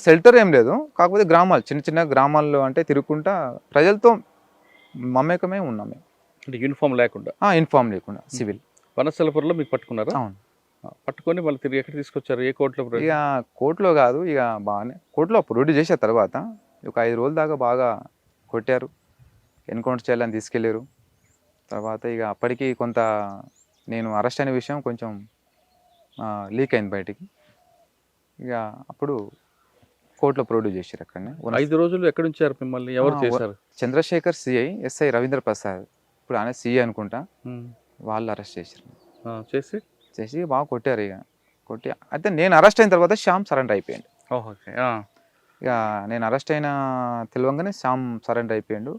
షెల్టర్ ఏం లేదు, కాకపోతే గ్రామాలు, చిన్న చిన్న గ్రామాల్లో అంటే తిరుగుకుంటా ప్రజలతో మమేకమే ఉన్నాం మేము. అంటే యూనిఫామ్ లేకుండా? యూనిఫామ్ లేకుండా, సివిల్. వనస్థలిపురంలో మీకు పట్టుకున్నారా? అవును. పట్టుకొని మళ్ళీ తిరిగి ఎక్కడ తీసుకొచ్చారు, ఏ కోర్టులో? ఇక కోర్టులో కాదు, ఇక బాగానే కోర్టులో ప్రొడ్యూస్ చేసిన తర్వాత ఒక 5 రోజుల దాకా బాగా కొట్టారు, ఎన్కౌంటర్ చేయాలని తీసుకెళ్ళారు. తర్వాత ఇక అప్పటికి కొంత నేను అరెస్ట్ అయిన విషయం కొంచెం లీక్ అయింది బయటికి. ఇక అప్పుడు కోర్టులో ప్రొడ్యూస్ చేశారు. అక్కడనే 5 రోజులు ఎక్కడ ఉంచారు మిమ్మల్ని? ఎవరు చేశారు? చంద్రశేఖర్ సిఐ, ఎస్ఐ రవీంద్ర ప్రసాద్, ఇప్పుడు ఆయన సిఐ అనుకుంటా, వాళ్ళు అరెస్ట్ చేశారు. చేసి బాగా కొట్టారు. కొట్టి అయితే నేను అరెస్ట్ అయిన తర్వాత శ్యామ్ సరెండర్ అయిపోయాడు. ఇక నేను అరెస్ట్ అయిన తెలియంగానే శ్యామ్ సరెండర్ అయిపోయాడు.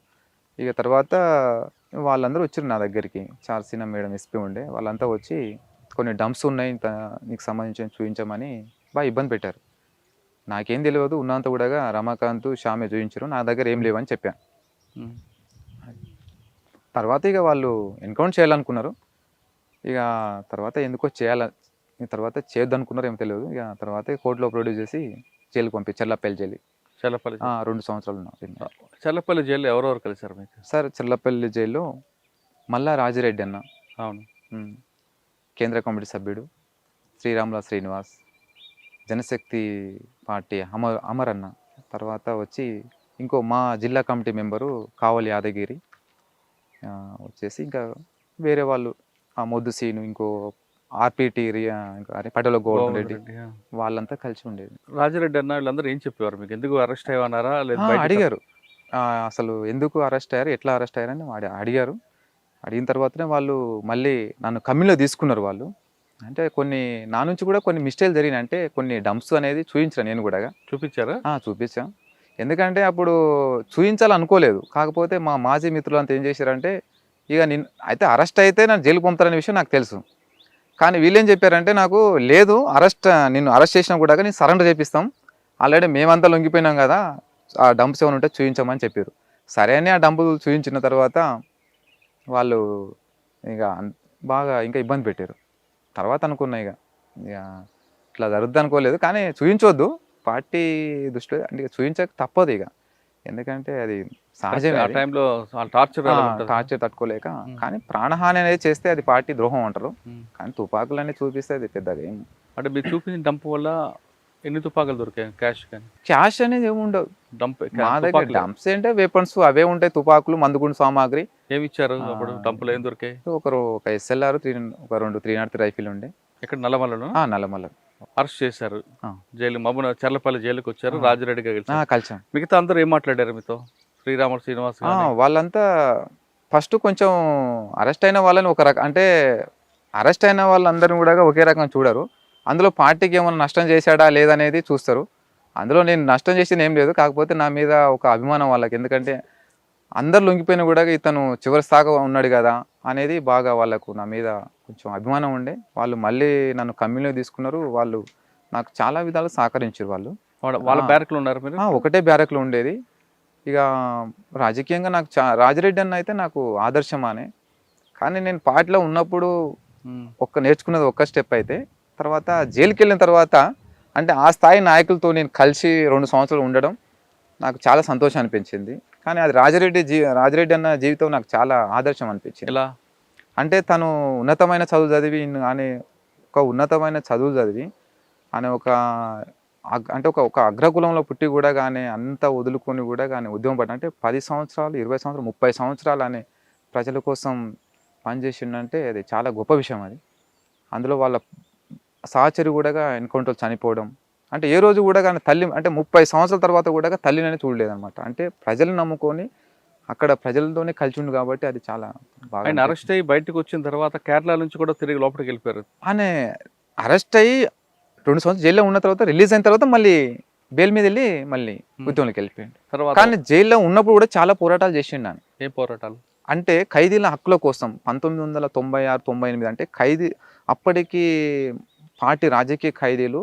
ఇక తర్వాత వాళ్ళందరూ వచ్చారు నా దగ్గరికి, చార్సీనా మేడం ఎస్పీ ఉండే, వాళ్ళంతా వచ్చి కొన్ని డంప్స్ ఉన్నాయి నీకు సంబంధించి చూపించమని బాగా ఇబ్బంది పెట్టారు. నాకేం తెలియదు, ఉన్నంత కూడా రమాకాంత్ షామే చూపించారు, నా దగ్గర ఏం లేవని చెప్పాను. ఉమ్. తర్వాత ఇక వాళ్ళు ఎన్కౌంటర్ చేయాలనుకున్నారు. ఇక తర్వాత ఎందుకో తర్వాత చేయొద్దు అనుకున్నారు, ఏం తెలియదు. ఇక తర్వాత కోర్టులో ప్రొడ్యూస్ చేసి జైలుకి పంపి చెర్లపల్లి జైలు. చల్లపల్లి 2 సంవత్సరాలు ఉన్నా. చల్లపల్లి జైల్లో ఎవరెవరు కలిసారు మీకు? సార్ చెర్లపల్లి జైల్లో మల్లా రాజిరెడ్డి అన్న, అవును. కేంద్ర కమిటీ సభ్యుడు శ్రీరాముల శ్రీనివాస్, జనశక్తి పార్టీ అమర్ అన్న, తర్వాత వచ్చి ఇంకో మా జిల్లా కమిటీ మెంబరు కావలి యాదగిరి, వచ్చేసి ఇంకా వేరే వాళ్ళు మొద్దు సీను, ఇంకో ఆర్పిటి పటేల గోవర్ధన్ రెడ్డి, వాళ్ళంతా కలిసి ఉండేది. రాజిరెడ్డి అన్న వీళ్ళందరూ ఏం చెప్పేవారు మీకు? ఎందుకు అరెస్ట్ అయ్యన్నారా? లేదా అడిగారు, అసలు ఎందుకు అరెస్ట్ అయ్యారు, ఎట్లా అరెస్ట్ అయ్యారని అడిగారు. అడిగిన తర్వాతనే వాళ్ళు మళ్ళీ నన్ను కమ్యూన్లో తీసుకున్నారు వాళ్ళు. అంటే కొన్ని నా నుంచి కూడా కొన్ని మిస్టేక్లు జరిగినాయి, అంటే కొన్ని డంప్స్ అనేది చూపించాను నేను కూడా. చూపించారా? చూపించాం. ఎందుకంటే అప్పుడు చూపించాలనుకోలేదు, కాకపోతే మా మాజీ మిత్రులు అంతా ఏం చేశారంటే, ఇక అయితే అరెస్ట్ అయితే నన్ను జైలుకి పంపుతారనే విషయం నాకు తెలుసు. కానీ వీళ్ళేం చెప్పారంటే నాకు, లేదు నిన్ను అరెస్ట్ చేసినా కూడా నేను సరెండర్ చేపిస్తాం, ఆల్రెడీ మేమంతా లొంగిపోయినాం కదా, ఆ డంప్స్ ఏమైనా ఉంటే చూపించామని చెప్పారు. సరే అని ఆ డంపులు చూపించిన తర్వాత వాళ్ళు ఇక బాగా ఇంకా ఇబ్బంది పెట్టారు. తర్వాత అనుకున్నా ఇక ఇట్లా జరుగుద్ది అనుకోలేదు, కానీ చూపించవద్దు పార్టీ దృష్టిలో, అంటే చూపించక తప్పదు ఇక, ఎందుకంటే అది సహజమే. ఆ టైంలో టార్చర్ తట్టుకోలేక. కానీ ప్రాణహాని అనేది చేస్తే అది పార్టీ ద్రోహం అంటారు, కానీ తుపాకులు అనేది చూపిస్తే అది పెద్దగా ఏం. అంటే మీరు చూపించిన డంప్ వల్ల ఎన్ని తుపాకులు దొరికాయి? క్యాష్ అనేది ఏమి ఉండదు మా దగ్గర. డంప్స్ అంటే వెపన్స్ అవే ఉంటాయి, తుపాకులు, మందుగుండు సామాగ్రి. ఏమి ఇచ్చారు అప్పుడు డంపులు? ఏం దొరికాయి? ఒక SLR, ఒక 2 303 రైఫిల్ ఉండే. ఇక్కడ నల్లమల్లలో? నల్లమల్ల అరెస్ట్ చేశారు, జైలు మమ్మల్ని చెర్లపల్లి జైలుకి వచ్చారు, రాజిరెడ్డిగా కలిసాం. మిగతా అందరూ ఏం మాట్లాడారు మీతో? శ్రీరాములు శ్రీనివాస్ వాళ్ళంతా ఫస్ట్ కొంచెం అరెస్ట్ అయిన వాళ్ళని ఒక రకం, అంటే అరెస్ట్ అయిన వాళ్ళందరినీ కూడా ఒకే రకంగా చూడరు. అందులో పార్టీకి ఏమైనా నష్టం చేశాడా లేదనేది చూస్తారు. అందులో నేను నష్టం చేసింది ఏం లేదు, కాకపోతే నా మీద ఒక అభిమానం వాళ్ళకి, ఎందుకంటే అందరు లొంగిపోయినా కూడా ఇతను చివరి స్థాయిగా ఉన్నాడు కదా అనేది బాగా వాళ్ళకు నా మీద కొంచెం అభిమానం ఉండే. వాళ్ళు మళ్ళీ నన్ను కమ్యూన్లో తీసుకున్నారు, వాళ్ళు నాకు చాలా విధాలు సహకరించారు. వాళ్ళ బ్యారక్లో ఉన్నారు మీరు? ఒకటే బ్యారక్లో ఉండేది. ఇక రాజకీయంగా నాకు రాజిరెడ్డి అన్న అయితే నాకు ఆదర్శమానే. కానీ నేను పార్టీలో ఉన్నప్పుడు నేర్చుకున్నది ఒక్క స్టెప్ అయితే, తర్వాత జైలుకి వెళ్ళిన తర్వాత అంటే ఆ స్థాయి నాయకులతో నేను కలిసి 2 సంవత్సరాలు ఉండడం నాకు చాలా సంతోషం అనిపించింది. కానీ అది రాజిరెడ్డి అన్న జీవితం నాకు చాలా ఆదర్శం అనిపించింది. ఎలా అంటే తను ఉన్నతమైన చదువులు చదివి ఆయన ఒక అగ్రకులంలో పుట్టి కూడా కానీ అంతా వదులుకొని కూడా కానీ ఉద్యమం పడ్డా, అంటే 10 సంవత్సరాలు 20 సంవత్సరాలు 30 సంవత్సరాలు అనే ప్రజల కోసం పనిచేసిండంటే అది చాలా గొప్ప విషయం. అది అందులో వాళ్ళ సహచరి కూడా ఎన్కౌంటర్ చనిపోవడం, అంటే ఏ రోజు కూడా కానీ తల్లి, అంటే 30 సంవత్సరాల తర్వాత కూడా తల్లిని చూడలేదన్నమాట. అంటే ప్రజలను నమ్ముకొని అక్కడ ప్రజలతోనే కలిసి ఉండు కాబట్టి అది చాలా బాగా. ఆయన అరెస్ట్ అయ్యి బయటకు వచ్చిన తర్వాత కేరళ నుంచి కూడా తిరిగి లోపలికి వెళ్ళిపోయారు. ఆయన అరెస్ట్ అయ్యి 2 సంవత్సరాలు జైల్లో ఉన్న తర్వాత రిలీజ్ అయిన తర్వాత మళ్ళీ బెయిల్ మీద వెళ్ళి మళ్ళీ ఉద్యమంలోకి వెళ్ళిపోయాడు. కానీ జైల్లో ఉన్నప్పుడు కూడా చాలా పోరాటాలు చేసిండు ఆయన. ఏ పోరాటాలు? అంటే ఖైదీల హక్కుల కోసం 1996-98, అంటే అప్పటికి పార్టీ రాజకీయ ఖైదీలు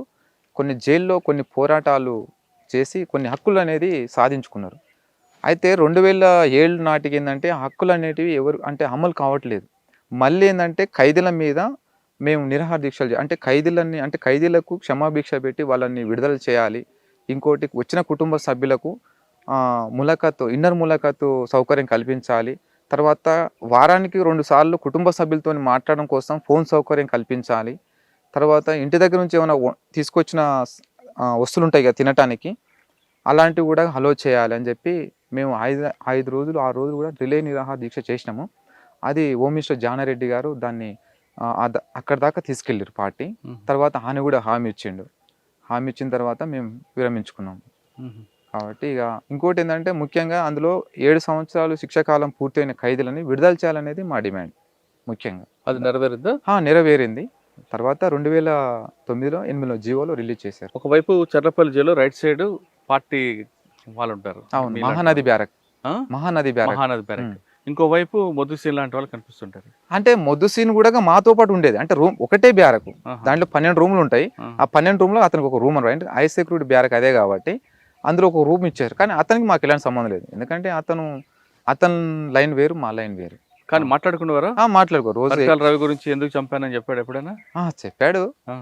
కొన్ని జైల్లో కొన్ని పోరాటాలు చేసి కొన్ని హక్కులు అనేది సాధించుకున్నారు. అయితే 2007 నాటికి ఏంటంటే హక్కులు అనేటివి అంటే అమలు కావట్లేదు. మళ్ళీ ఏంటంటే ఖైదీల మీద మేము నిరాహార దీక్షలు, అంటే ఖైదీలకు క్షమాభిక్ష పెట్టి వాళ్ళని విడుదల చేయాలి. ఇంకోటి వచ్చిన కుటుంబ సభ్యులకు ఇన్నర్ ములాఖతు సౌకర్యం కల్పించాలి. తర్వాత వారానికి 2 సార్లు కుటుంబ సభ్యులతో మాట్లాడడం కోసం ఫోన్ సౌకర్యం కల్పించాలి. తర్వాత ఇంటి దగ్గర నుంచి ఏమైనా తీసుకొచ్చిన వస్తువులు ఉంటాయి కదా తినటానికి, అలాంటివి కూడా హలో చేయాలి అని చెప్పి మేము 6 రోజులు 6 రోజులు కూడా రిలే నిరాహార దీక్ష చేసినాము. అది హోమ్ మినిస్టర్ జానారెడ్డి గారు దాన్ని అక్కడ దాకా తీసుకెళ్ళారు పార్టీ. తర్వాత ఆయన కూడా హామీ ఇచ్చిన తర్వాత మేము విరమించుకున్నాము. కాబట్టి ఇక ఇంకోటి ఏంటంటే ముఖ్యంగా అందులో 7 సంవత్సరాలు శిక్షాకాలం పూర్తయిన ఖైదీలని విడుదల చేయాలనేది మా డిమాండ్ ముఖ్యంగా. అది నెరవేరిందా? నెరవేరింది. తర్వాత 2009లో 8లో జీవోలో రిలీజ్ చేశారు. ఒకవైపు Cherlapalli jail right side party వాళ్ళు ఉంటారు. అవును, మహానది బ్యారక్. ఇంకోవైపు మొద్దుసీన్ లాంటి వాళ్ళు కనిపిస్తుంటారు. అంటే మొద్దు సీన్ కూడా మాతో పాటు ఉండేది. అంటే రూమ్ ఒకటే బ్యారకు, ఆహా. దాంట్లో 12 రూమ్లు ఉంటాయి. ఆ 12 రూమ్లో అతనికి ఒక రూమ్ అంటే హై సెక్యూరిటీ బ్యారక్ అదే కాబట్టి అందులో ఒక రూమ్ ఇచ్చారు. కానీ అతనికి మాకు ఎలాంటి సంబంధం లేదు, ఎందుకంటే అతని లైన్ వేరు, మా లైన్ వేరు. కానీ మాట్లాడుకునేవారా? మాట్లాడుకో రోజు పరిటాల రవి గురించి ఎందుకు చంపానని చెప్పాడు ఎప్పుడైనా? చెప్పాడు. ఆ.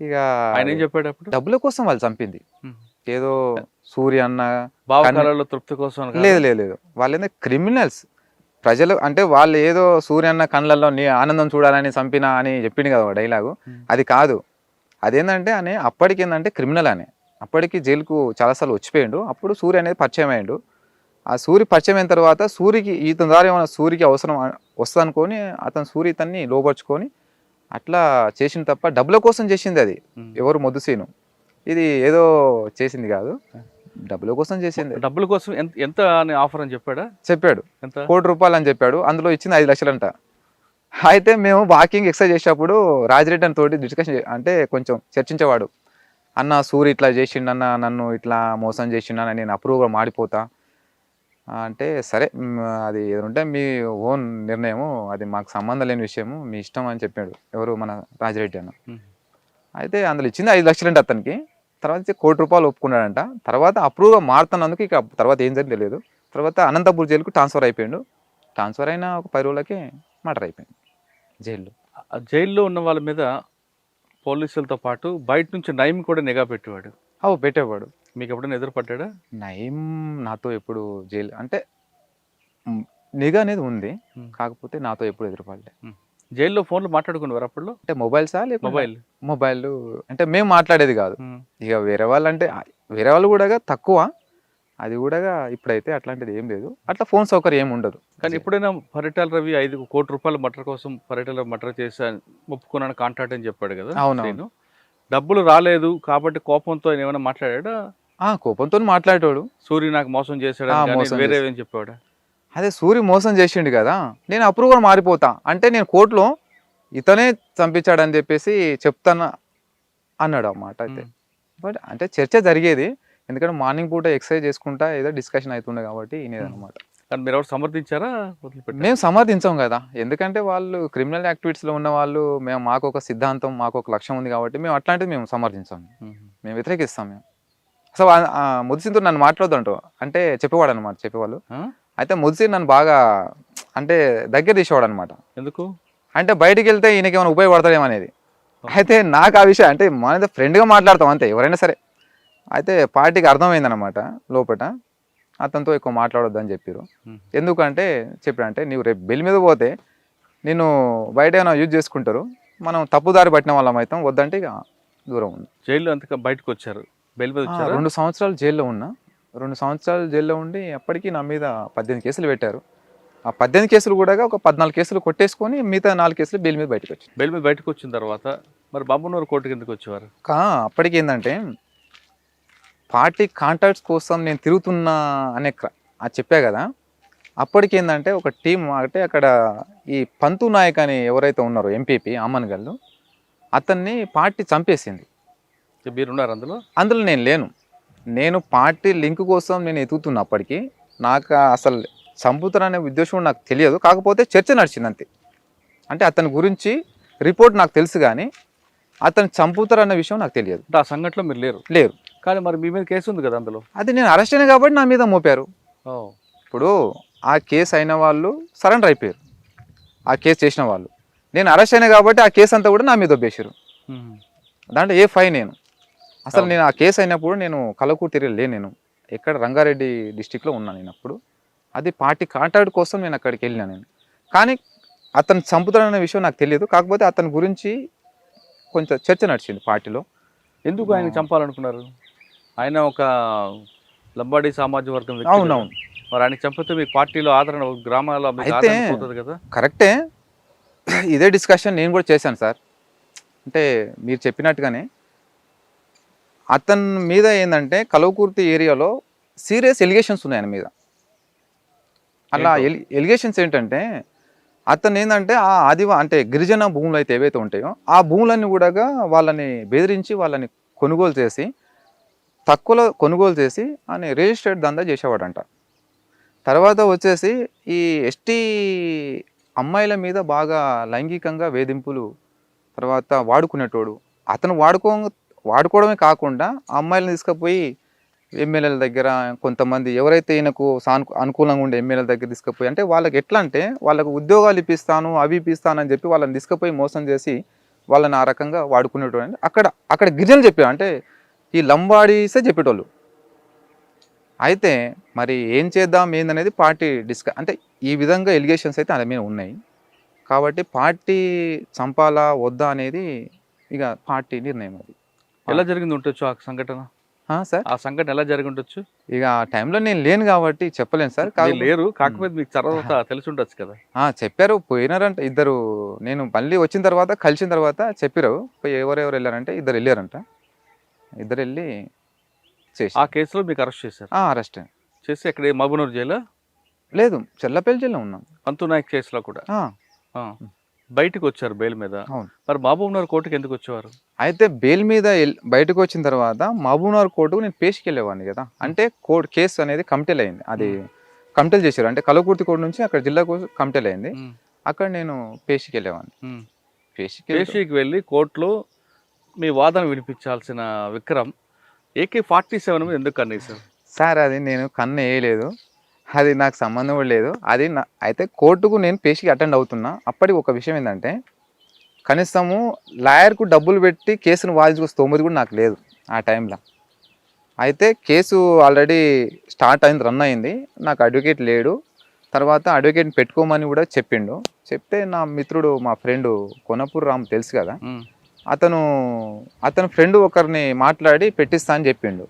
ఇక ఆయన ఏం చెప్పాడు అప్పుడు? డబ్బుల కోసం వాళ్ళు చంపింది. ఉమ్. ఏదో సూర్య అన్న భావకాలలో తృప్తి కోసం అని కాదా? లేదు వాళ్ళు ఏంటంటే క్రిమినల్స్. ప్రజలు అంటే వాళ్ళు ఏదో సూర్యన్న కళ్ళల్లో నీ ఆనందం చూడాలని చంపినా అని చెప్పింది కదా డైలాగు. అది కాదు. అదేంటంటే అప్పటికి ఏంటంటే క్రిమినల్ అప్పటికి జైలుకు చాలాసార్లు వచ్చిపోయాడు. అప్పుడు సూర్య అనేది పరిచయం అయ్యాడు. ఆ సూర్య పరిచయం అయిన తర్వాత సూర్యకి ఇతని ద్వారా ఏమైనా సూర్యకి అవసరం వస్తుంది అనుకొని అతను సూర్య ఇతన్ని లోపరుచుకొని అట్లా చేసింది తప్ప డబ్బుల కోసం చేసింది అది. ఎవరు మొద్దుసీను ఇది ఏదో చేసింది కాదు, డబ్బుల కోసం చేసింది. డబ్బుల కోసం ఎంత అని ఆఫర్ అని చెప్పాడు. ఎంత? ₹1 కోటి అని చెప్పాడు. అందులో ఇచ్చింది 5 లక్షలంట. అయితే మేము వాకింగ్ ఎక్సర్సైజ్ చేసేటప్పుడు రాజిరెడ్డి అని తోటి డిస్కషన్ అంటే కొంచెం చర్చించేవాడు. అన్న సూర్య ఇట్లా చేసిండన్న, నన్ను ఇట్లా మోసం చేసిండన్న, నేను అప్రూవ్గా మాడిపోతా అంటే సరే అది ఏదంటే మీ ఓన్ నిర్ణయము, అది మాకు సంబంధం లేని విషయము, మీ ఇష్టం అని చెప్పాడు. ఎవరు? మన రాజిరెడ్డి అన్న. అయితే అందులో ఇచ్చింది 5 లక్షలంట అతనికి. తర్వాత ₹1 కోటి ఒప్పుకున్నాడంట. తర్వాత అప్రూవ్గా మారుతున్నందుకు ఇక తర్వాత ఏం జరిగింది తెలియదు. తర్వాత అనంతపూర్ జైలుకు ట్రాన్స్ఫర్ అయిపోయాడు. ట్రాన్స్ఫర్ అయిన ఒక 10 రోజులకే మర్డర్ అయిపోయింది జైల్లో. జైల్లో ఉన్న వాళ్ళ మీద పోలీసులతో పాటు బయట నుంచి నయం కూడా నిఘా పెట్టేవాడు. పెట్టేవాడు. మీకు ఎప్పుడైనా ఎదురుపడ్డా? నయం నాతో ఎప్పుడు జైలు అంటే నిఘా అనేది ఉంది, కాకపోతే నాతో ఎప్పుడు ఎదురుపడలే. జైల్లో ఫోన్లు మాట్లాడుకునేవారు అప్పుడు? అంటే మొబైల్సా? మొబైల్ అంటే మేము మాట్లాడేది కాదు. ఇక వేరే వాళ్ళు కూడా తక్కువ. అది కూడా ఇప్పుడైతే అట్లాంటిది ఏం లేదు, అట్లా ఫోన్ సౌకర్యం ఏమి ఉండదు. కానీ ఎప్పుడైనా పరిటాల రవి ₹5 కోటి మర్డర్ కోసం పరిటాల మర్డర్ చేశాను ఒప్పుకున్నాను కాంట్రాక్ట్ అని చెప్పాడు కదా. అవును. డబ్బులు రాలేదు కాబట్టి కోపంతో ఏమైనా మాట్లాడా? కోపంతో మాట్లాడేవాడు. సూర్య నాకు మోసం చేశాడు, వేరే ఏం చెప్పాడు? అదే సూర్య మోసం చేసిండు కదా, నేను అప్రూవ్గా మారిపోతా అంటే నేను కోర్టులో ఇతనే చంపించాడని చెప్పేసి చెప్తాను అన్నాడు అన్నమాట. అయితే బట్ అంటే చర్చ జరిగేది, ఎందుకంటే మార్నింగ్ పూట ఎక్సర్సైజ్ చేసుకుంటా ఏదో డిస్కషన్ అవుతుండే కాబట్టి వినేదన్నమాట. కానీ మీరు ఎవరు సమర్థించారా? మేము సమర్థించాం కదా, ఎందుకంటే వాళ్ళు క్రిమినల్ యాక్టివిటీస్లో ఉన్న వాళ్ళు. మాకు ఒక సిద్ధాంతం, మాకు ఒక లక్ష్యం ఉంది కాబట్టి మేము అట్లాంటిది మేము సమర్థించాం, మేము వ్యతిరేకిస్తాం. మేము అసలు ముదిసిన్తో నన్ను మాట్లాడదంటూ అంటే చెప్పేవాడు అనమాట, చెప్పేవాళ్ళు. అయితే ముదిసిన్ నన్ను బాగా అంటే దగ్గర తీసేవాడు అనమాట. ఎందుకు అంటే బయటికి వెళ్తే ఈయనకి ఏమైనా ఉపయోగపడతాడేమో అనేది. అయితే నాకు ఆ విషయం అంటే మన ఫ్రెండ్గా మాట్లాడతాం అంతే, ఎవరైనా సరే. అయితే పార్టీకి అర్థమైందనమాట లోపల, అతనితో ఎక్కువ మాట్లాడొద్దు అని చెప్పారు. ఎందుకంటే చెప్పారంటే నీవు రేపు బెయిల్ మీద పోతే నిన్ను బయట ఏమైనా యూజ్ చేసుకుంటారు, మనం తప్పుదారి పట్టిన వాళ్ళం అవుతాం, వద్దంటే ఇక దూరం ఉంది. జైల్లో అంతగా బయటకు వచ్చారు, బెయిల్ మీద వచ్చారు. 2 సంవత్సరాలు జైల్లో ఉన్నా. 2 సంవత్సరాలు జైల్లో ఉండి అప్పటికి నా మీద 18 కేసులు పెట్టారు. ఆ 18 కేసులు కూడా ఒక 14 కేసులు కొట్టేసుకొని మిగతా 4 కేసులు బెయిల్ మీద బయటకు వచ్చాయి. బెయిల్ మీద బయటకు వచ్చిన తర్వాత మరి బాబునూరు కోర్టు కిందకి వచ్చేవారు. అప్పటికి ఏంటంటే పార్టీ కాంటాక్ట్స్ కోసం నేను తిరుగుతున్నా అనే అది చెప్పా కదా. అప్పటికి ఏంటంటే ఒక టీం అంటే అక్కడ ఈ పంతు నాయక్ అని ఎవరైతే ఉన్నారో ఎంపీపీ ఆమన్గల్, అతన్ని పార్టీ చంపేసింది. మీరున్నారు అందులో? అందులో నేను లేను. నేను పార్టీ లింక్ కోసం నేను ఎతుకుతున్నా. అప్పటికి నాకు అసలు చంపుతారనే ఉద్దేశం నాకు తెలియదు, కాకపోతే చర్చ నడిచింది అంతే. అంటే అతని గురించి రిపోర్ట్ నాకు తెలుసు కానీ అతను చంపుతారన్న విషయం నాకు తెలియదు. ఆ సంఘటనలో మీరు లేరు. కానీ మరి మీ మీద కేసు ఉంది కదా అందులో? అది నేను అరెస్ట్ అయినా కాబట్టి నా మీద మోపారు. ఇప్పుడు ఆ కేసు అయిన వాళ్ళు సరెండర్ అయిపోయారు, ఆ కేసు చేసిన వాళ్ళు. నేను అరెస్ట్ అయినా కాబట్టి ఆ కేసు అంతా కూడా నా మీద దొబ్బేశారు. దాంట్లో ఏ ఫైన్ నేను అసలు నేను ఆ కేసు అయినప్పుడు నేను కలకూరు తిరగలే, నేను ఎక్కడ రంగారెడ్డి డిస్టిక్లో ఉన్నాను నేను అప్పుడు. అది పార్టీ కాంటాక్ట్ కోసం నేను అక్కడికి వెళ్ళినా నేను. కానీ అతను చంపుతాడన్న విషయం నాకు తెలియదు, కాకపోతే అతని గురించి కొంచెం చర్చ నడిచింది పార్టీలో. ఎందుకు ఆయన చంపాలనుకున్నారు? ఆయన ఒక లంబాడి సామాజిక వర్గం. అవునవును. మరి ఆయన చంపితే మీ పార్టీలో ఆదరణ గ్రామాల్లో అయితే కదా. కరెక్టే, ఇదే డిస్కషన్ నేను కూడా చేశాను సార్. అంటే మీరు చెప్పినట్టుగానే అతని మీద ఏంటంటే కలవకుర్తి ఏరియాలో సీరియస్ ఎలిగేషన్స్ ఉన్నాయి ఆయన మీద. అలా ఎలిగేషన్స్ ఏంటంటే అతను ఏంటంటే అంటే గిరిజన భూములు అయితే ఏవైతే ఉంటాయో ఆ భూములన్నీ కూడా వాళ్ళని బెదిరించి వాళ్ళని కొనుగోలు చేసి తక్కువలో కొనుగోలు చేసి ఆయన రిజిస్టర్డ్ దందా చేసేవాడంట. తర్వాత వచ్చేసి ఈ ఎస్టీ అమ్మాయిల మీద బాగా లైంగికంగా వేధింపులు తర్వాత వాడుకునేటోడు. అతను వాడుకోవడమే కాకుండా ఆ అమ్మాయిలను తీసుకుపోయి ఎమ్మెల్యేల దగ్గర కొంతమంది ఎవరైతే ఈయనకు అనుకూలంగా ఉండే ఎమ్మెల్యేల దగ్గర తీసుకుపోయి, అంటే వాళ్ళకి ఎట్లా అంటే వాళ్ళకు ఉద్యోగాలు ఇప్పిస్తాను అవి ఇప్పిస్తాను అని చెప్పి వాళ్ళని తీసుకుపోయి మోసం చేసి వాళ్ళని ఆ రకంగా వాడుకునేటోడు. అక్కడ గిరిజనులు చెప్పారు, అంటే ఈ లంబాడీసే చెప్పేటోళ్ళు. అయితే మరి ఏం చేద్దాం ఏందనేది పార్టీ అంటే ఈ విధంగా ఎలిగేషన్స్ అయితే అది మీద ఉన్నాయి. కాబట్టి పార్టీ చంపాలా వద్దా అనేది ఇక పార్టీ నిర్ణయం. అది ఎలా జరిగింది ఉండొచ్చు ఆ సంఘటన? సార్ ఆ సంఘటన ఎలా జరిగి ఉండొచ్చు? ఇక ఆ టైంలో నేను లేను కాబట్టి చెప్పలేను సార్. మీరు లేరు, కాకపోతే మీకు తర్వాత తెలిసి ఉండొచ్చు కదా. చెప్పారు, పోయినారంట ఇద్దరు. నేను మళ్ళీ వచ్చిన తర్వాత కలిసిన తర్వాత చెప్పారు ఎవరెవరు వెళ్ళారంటే ఇద్దరు వెళ్ళారంట. ఇద్దరు వెళ్ళి ఆ కేసులో మీకు అరెస్ట్ చేశారు? అరెస్ట్ చేసి ఎక్కడ మహబూబ్నగర్ జైలు? లేదు, చెల్లపల్లి జైల్లో ఉన్నాం. పంతు నాయక్ కేసులో కూడా బయటకు వచ్చారు బెయిల్ మీద. అవును. మరి మహబూబ్నగర్ కోర్టుకి ఎందుకు వచ్చేవారు? అయితే బెయిల్ మీద బయటకు వచ్చిన తర్వాత మహబూబ్నగర్ కోర్టుకు నేను పేషికి వెళ్ళేవాడిని కదా. అంటే కేసు అనేది కమిటీలు అయింది. అది కమిటీలు చేశారు, అంటే కలవకుర్తి కోర్టు నుంచి అక్కడ జిల్లా కోర్టు కమిటీలు అయింది. అక్కడ నేను పేషికి వెళ్ళేవాడిని. పేషికి వెళ్ళి కోర్టులో మీ వాదన వినిపించాల్సిన విక్రమ్ AK-47 మీద ఎందుకు కన్నేశారు? సార్ అది నేను కన్ను వేయలేదు, అది నాకు సంబంధం కూడా లేదు. అది అయితే కోర్టుకు నేను పేషికి అటెండ్ అవుతున్నా. అప్పటికి ఒక విషయం ఏంటంటే కనీసము లాయర్కు డబ్బులు పెట్టి కేసును వాదించుకో స్తోమతి కూడా నాకు లేదు ఆ టైంలో. అయితే కేసు ఆల్రెడీ స్టార్ట్ అయింది, రన్ అయింది. నాకు అడ్వకేట్ లేడు. తర్వాత అడ్వకేట్ని పెట్టుకోమని కూడా చెప్పిండు. చెప్తే నా మిత్రుడు మా ఫ్రెండు కొనపూర్ రామ్ తెలుసు కదా, అతను ఫ్రెండ్ ఒకరిని మాట్లాడి పెట్టిస్తా అని చెప్పిండు.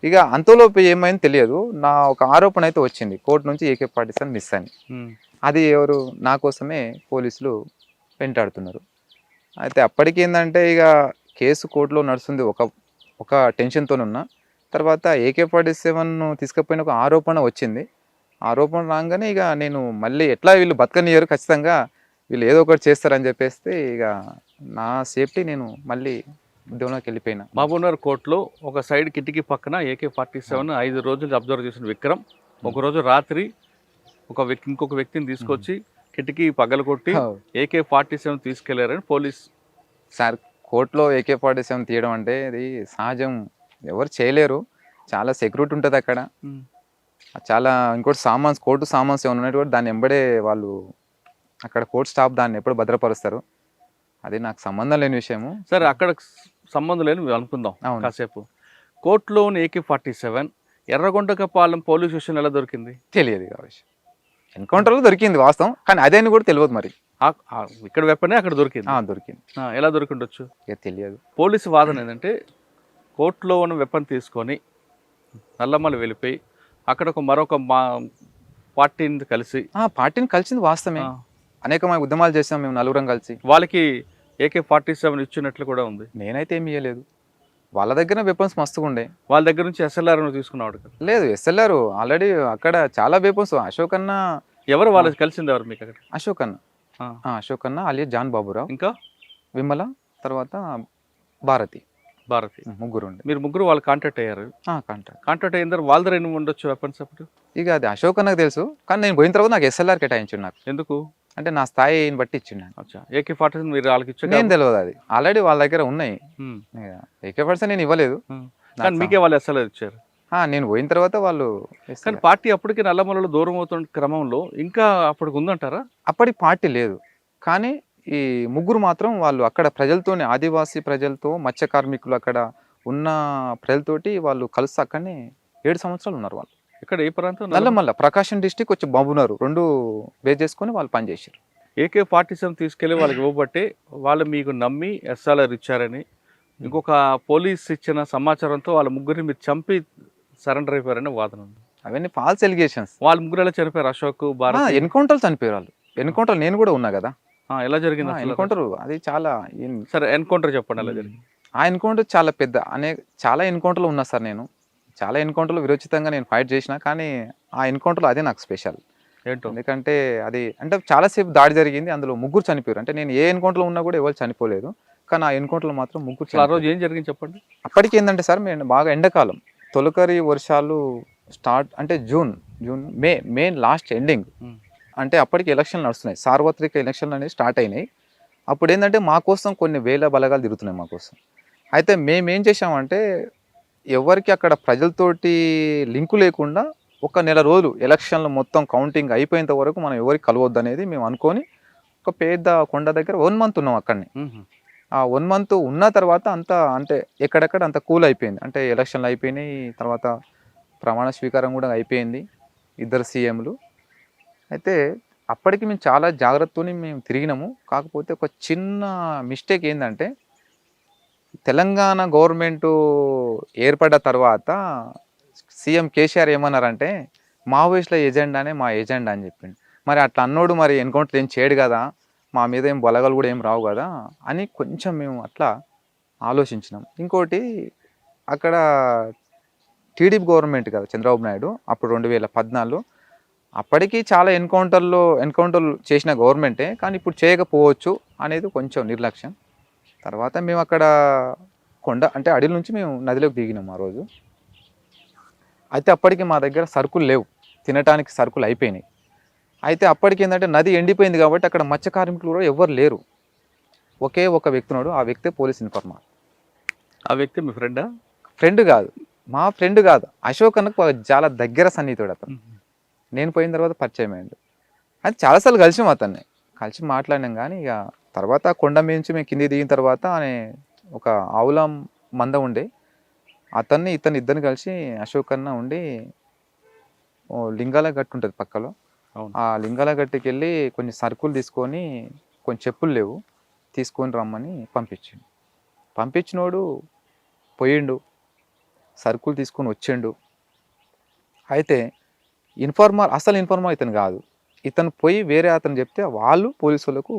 ఇక అంతలోపు ఏమైంది తెలియదు, నా ఒక ఆరోపణ అయితే వచ్చింది కోర్టు నుంచి AK-47 మిస్ అని. అది ఎవరు నా కోసమే పోలీసులు వెంటాడుతున్నారు. అయితే అప్పటికి ఏంటంటే ఇక కేసు కోర్టులో నడుస్తుంది, ఒక టెన్షన్తోనున్నా. తర్వాత AK-47 తీసుకుపోయిన ఒక ఆరోపణ వచ్చింది. ఆరోపణ రాగానే ఇక నేను మళ్ళీ ఎట్లా వీళ్ళు బతకనియరు, ఖచ్చితంగా వీళ్ళు ఏదో ఒకటి చేస్తారని చెప్పేస్తే ఇక నా సేఫ్టీ నేను మళ్ళీ ఉద్యోగంలోకి వెళ్ళిపోయినా. మహబూబ్నగర్ కోర్టులో ఒక సైడ్ కిటికీ పక్కన AK-47 5 రోజులు అబ్జర్వ్ చేసిన విక్రమ్ ఒకరోజు రాత్రి ఇంకొక వ్యక్తిని తీసుకొచ్చి కిటికీ పగలగొట్టి AK-47 తీసుకెళ్లారని పోలీస్. సార్ కోర్టులో AK-47 తీయడం అంటే అది సహజం, ఎవరు చేయలేరు. చాలా సెక్యూరిటీ ఉంటుంది అక్కడ, చాలా ఇంకోటి కోర్టు సామాన్స్ ఏమైనా ఉన్నట్టు కూడా దాన్ని ఎంబడే వాళ్ళు అక్కడ కోర్టు స్టాఫ్ దాన్ని ఎప్పుడు భద్రపరుస్తారు. అది నాకు సంబంధం లేని విషయము. సరే, అక్కడ సంబంధం లేని అనుకుందాం కాసేపు. కోర్టులోని AK-47 ఎర్రగొండకపాలెం పోలీస్ స్టేషన్ ఎలా దొరికింది? తెలియదు కావచ్చు, ఎన్కౌంటర్లో దొరికింది వాస్తవం, కానీ అదేని కూడా తెలియదు. మరి ఇక్కడ వెపనే అక్కడ దొరికింది. దొరికింది. ఎలా దొరికిండొచ్చు తెలియదు. పోలీసు వాదన ఏంటంటే కోర్టులో ఉన్న వెపన్ తీసుకొని నల్లమల్లి వెళ్ళిపోయి అక్కడ మరొక పార్టీని కలిసింది వాస్తవమే. అనేకమైన ఉద్యమాలు చేసాం మేము నలుగురం కలిసి. వాళ్ళకి AK-47 ఇచ్చినట్లు కూడా ఉంది. నేనైతే ఏమి ఇవ్వలేదు, వాళ్ళ దగ్గర వెపన్స్ మస్తుగా ఉండే. వాళ్ళ దగ్గర నుంచి SLR తీసుకున్నాడు కదా? లేదు, SLR ఆల్రెడీ అక్కడ చాలా వెపన్స్. అశోక్ అన్న ఎవరు వాళ్ళకి కలిసింది ఎవరు మీకు అక్కడ? అశోక్ అన్న అలియా జాన్ బాబురావు, ఇంకా విమల, తర్వాత భారతి ముగ్గురు ఉండే. మీరు ముగ్గురు వాళ్ళు కాంటాక్ట్ అయ్యారు? కాంటాక్ట్ అయిన తర్వాత వాళ్ళ దగ్గర ఎన్ని ఉండొచ్చు వెపన్స్ అప్పుడు? ఇక అది అశోక్ అన్నకు తెలుసు, కానీ నేను పోయిన తర్వాత నాకు SLR కేటాయించు. నాకు ఎందుకు అంటే నా స్థాయిని బట్టి ఇచ్చిండు. AK-47 మీరు వాళ్ళకి ఇచ్చారు? నేను తెలియదు, అది ఆల్రెడీ వాళ్ళ దగ్గర ఉన్నాయి. AK-47 నేను ఇవ్వలేదు, కానీ మీకే వాళ్ళు SLR ఇచ్చారు. నేను పోయిన తర్వాత వాళ్ళు. కానీ పార్టీ అప్పటికి నల్లమల్లలో దూరం అవుతున్న క్రమంలో ఇంకా అప్పటికి ఉందంటారా? అప్పటికి పార్టీ లేదు, కానీ ఈ ముగ్గురు మాత్రం వాళ్ళు అక్కడ ప్రజలతోనే, ఆదివాసీ ప్రజలతో, మత్స్య కార్మికులు అక్కడ ఉన్న ప్రజలతోటి వాళ్ళు కలిసి అక్కడనే 7 సంవత్సరాలు ఉన్నారు వాళ్ళు. ఇక్కడ ఏ ప్రాంతం? నల్లమల్ల, ప్రకాశం డిస్టిక్ వచ్చి బాబునారు, 2 బేస్ చేసుకొని వాళ్ళు పనిచేశారు. AK-47 తీసుకెళ్లి వాళ్ళకి ఇవ్వబట్టి వాళ్ళు మీకు నమ్మి SLR ఇచ్చారని ఇంకొక పోలీస్ ఇచ్చిన సమాచారంతో వాళ్ళ ముగ్గురిని మీరు చంపి సరెండర్ అయిపోయారని వాదన ఉంది. అవన్నీ ఫాల్స్ ఎలిగేషన్స్. వాళ్ళ ముగ్గురు ఎలా చనిపోయారు? అశోక్, భారత్ ఎన్కౌంటర్ చనిపోయారు వాళ్ళు. ఎన్కౌంటర్ నేను కూడా ఉన్నా కదా. ఎలా జరిగింది ఎన్కౌంటర్? అది చాలా. సరే, ఎన్కౌంటర్ చెప్పండి ఎలా జరిగింది. ఆ ఎన్కౌంటర్ చాలా పెద్ద, చాలా ఎన్కౌంటర్లు ఉన్నా సార్. నేను చాలా ఎన్కౌంటర్లు విరోచితంగా నేను ఫైట్ చేసిన, కానీ ఆ ఎన్కౌంటర్లో అదే నాకు స్పెషల్. ఏంటో ఎందుకంటే అది అంటే చాలాసేపు దాడి జరిగింది, అందులో ముగ్గురు చనిపోయారు. అంటే నేను ఏ ఎన్కౌంటర్లో ఉన్నా కూడా ఎవరు చనిపోలేదు, కానీ ఆ ఎన్కౌంటర్లో మాత్రం ముగ్గురు. ఆ రోజు ఏం జరిగింది చెప్పండి. అప్పటికి ఏంటంటే సార్, మేము బాగా ఎండాకాలం, తొలకరి వర్షాలు స్టార్ట్, అంటే June June May last ending. అంటే అప్పటికి ఎలక్షన్లు నడుస్తున్నాయి, సార్వత్రిక ఎలక్షన్లు అనేవి స్టార్ట్ అయినాయి. అప్పుడు ఏంటంటే మా కోసం కొన్ని వేల బలగాలు తిరుగుతున్నాయి మా కోసం. అయితే మేమేం చేసామంటే ఎవరికి అక్కడ ప్రజలతోటి లింకు లేకుండా ఒక నెల రోజులు ఎలక్షన్లు మొత్తం కౌంటింగ్ అయిపోయేంత వరకు మనం ఎవరికి కలవద్దు అనేది మేము అనుకొని ఒక పెద్ద కొండ దగ్గర 1 మంత్ ఉన్నాం అక్కడనే. ఆ 1 మంత్ ఉన్న తర్వాత అంతా అంటే ఎక్కడెక్కడ అంత కూల్ అయిపోయింది. అంటే ఎలక్షన్లు అయిపోయినాయి, తర్వాత ప్రమాణ స్వీకారం కూడా అయిపోయింది, 2 సీఎంలు. అయితే అప్పటికి మేము చాలా జాగ్రత్తతోని మేము తిరిగినాము. కాకపోతే ఒక చిన్న మిస్టేక్ ఏంటంటే తెలంగాణ గవర్నమెంటు ఏర్పడ్డ తర్వాత సీఎం కేసీఆర్ ఏమన్నారంటే మావోయిస్టుల ఎజెండానే మా ఎజెండా అని చెప్పిండు. మరి అట్లా అన్నోడు మరి ఎన్కౌంటర్ ఏం చేయడు కదా, మా మీద ఏం బలగాలు కూడా ఏం రావు కదా అని కొంచెం మేము అట్లా ఆలోచించినాం. ఇంకోటి అక్కడ టీడీపీ గవర్నమెంట్ కదా చంద్రబాబు నాయుడు అప్పుడు 2014 అప్పటికి చాలా ఎన్కౌంటర్లు చేసిన గవర్నమెంటే, కానీ ఇప్పుడు చేయకపోవచ్చు అనేది కొంచెం నిర్లక్ష్యం. తర్వాత మేము అక్కడ కొండ అంటే అడవి నుంచి మేము నదిలోకి దిగినాం ఆ రోజు. అయితే అప్పటికి మా దగ్గర సరుకులు లేవు, తినడానికి సరుకులు అయిపోయినాయి. అయితే అప్పటికి ఏంటంటే నది ఎండిపోయింది కాబట్టి అక్కడ మత్స్య కార్మికులు కూడా ఎవ్వరు లేరు. ఒకే ఒక వ్యక్తి ఉన్నాడు, ఆ వ్యక్తే పోలీస్ ఇన్ఫార్మర్. ఆ వ్యక్తి మీ ఫ్రెండా? ఫ్రెండ్ కాదు, మా ఫ్రెండ్ కాదు, అశోక్ అన్నకు చాలా దగ్గర సన్నిహితుడు అతను. నేను పోయిన తర్వాత పరిచయం అయ్యాడు. అది చాలాసార్లు కలిసాం అతన్ని, కలిసి మాట్లాడినాం. కానీ ఇక తర్వాత కొండ మీద నుంచి మేము కిందికి దిగిన తర్వాత అనే ఒక ఆవుల మంద ఉండే, ఇద్దరిని కలిసి అశోక్ అన్న ఉండి లింగాల గట్టు ఉంటుంది పక్కలో, ఆ లింగాల గట్టుకి వెళ్ళి కొన్ని సరుకులు తీసుకొని, కొన్ని చెప్పులు లేవు తీసుకొని రమ్మని పంపించినోడు పోయిండు, సరుకులు తీసుకొని వచ్చిండు. అయితే అసలు ఇన్ఫార్మర్ ఇతను కాదు, ఇతను పోయి వేరే అతను చెప్తే వాళ్ళు పోలీసు వాళ్ళకు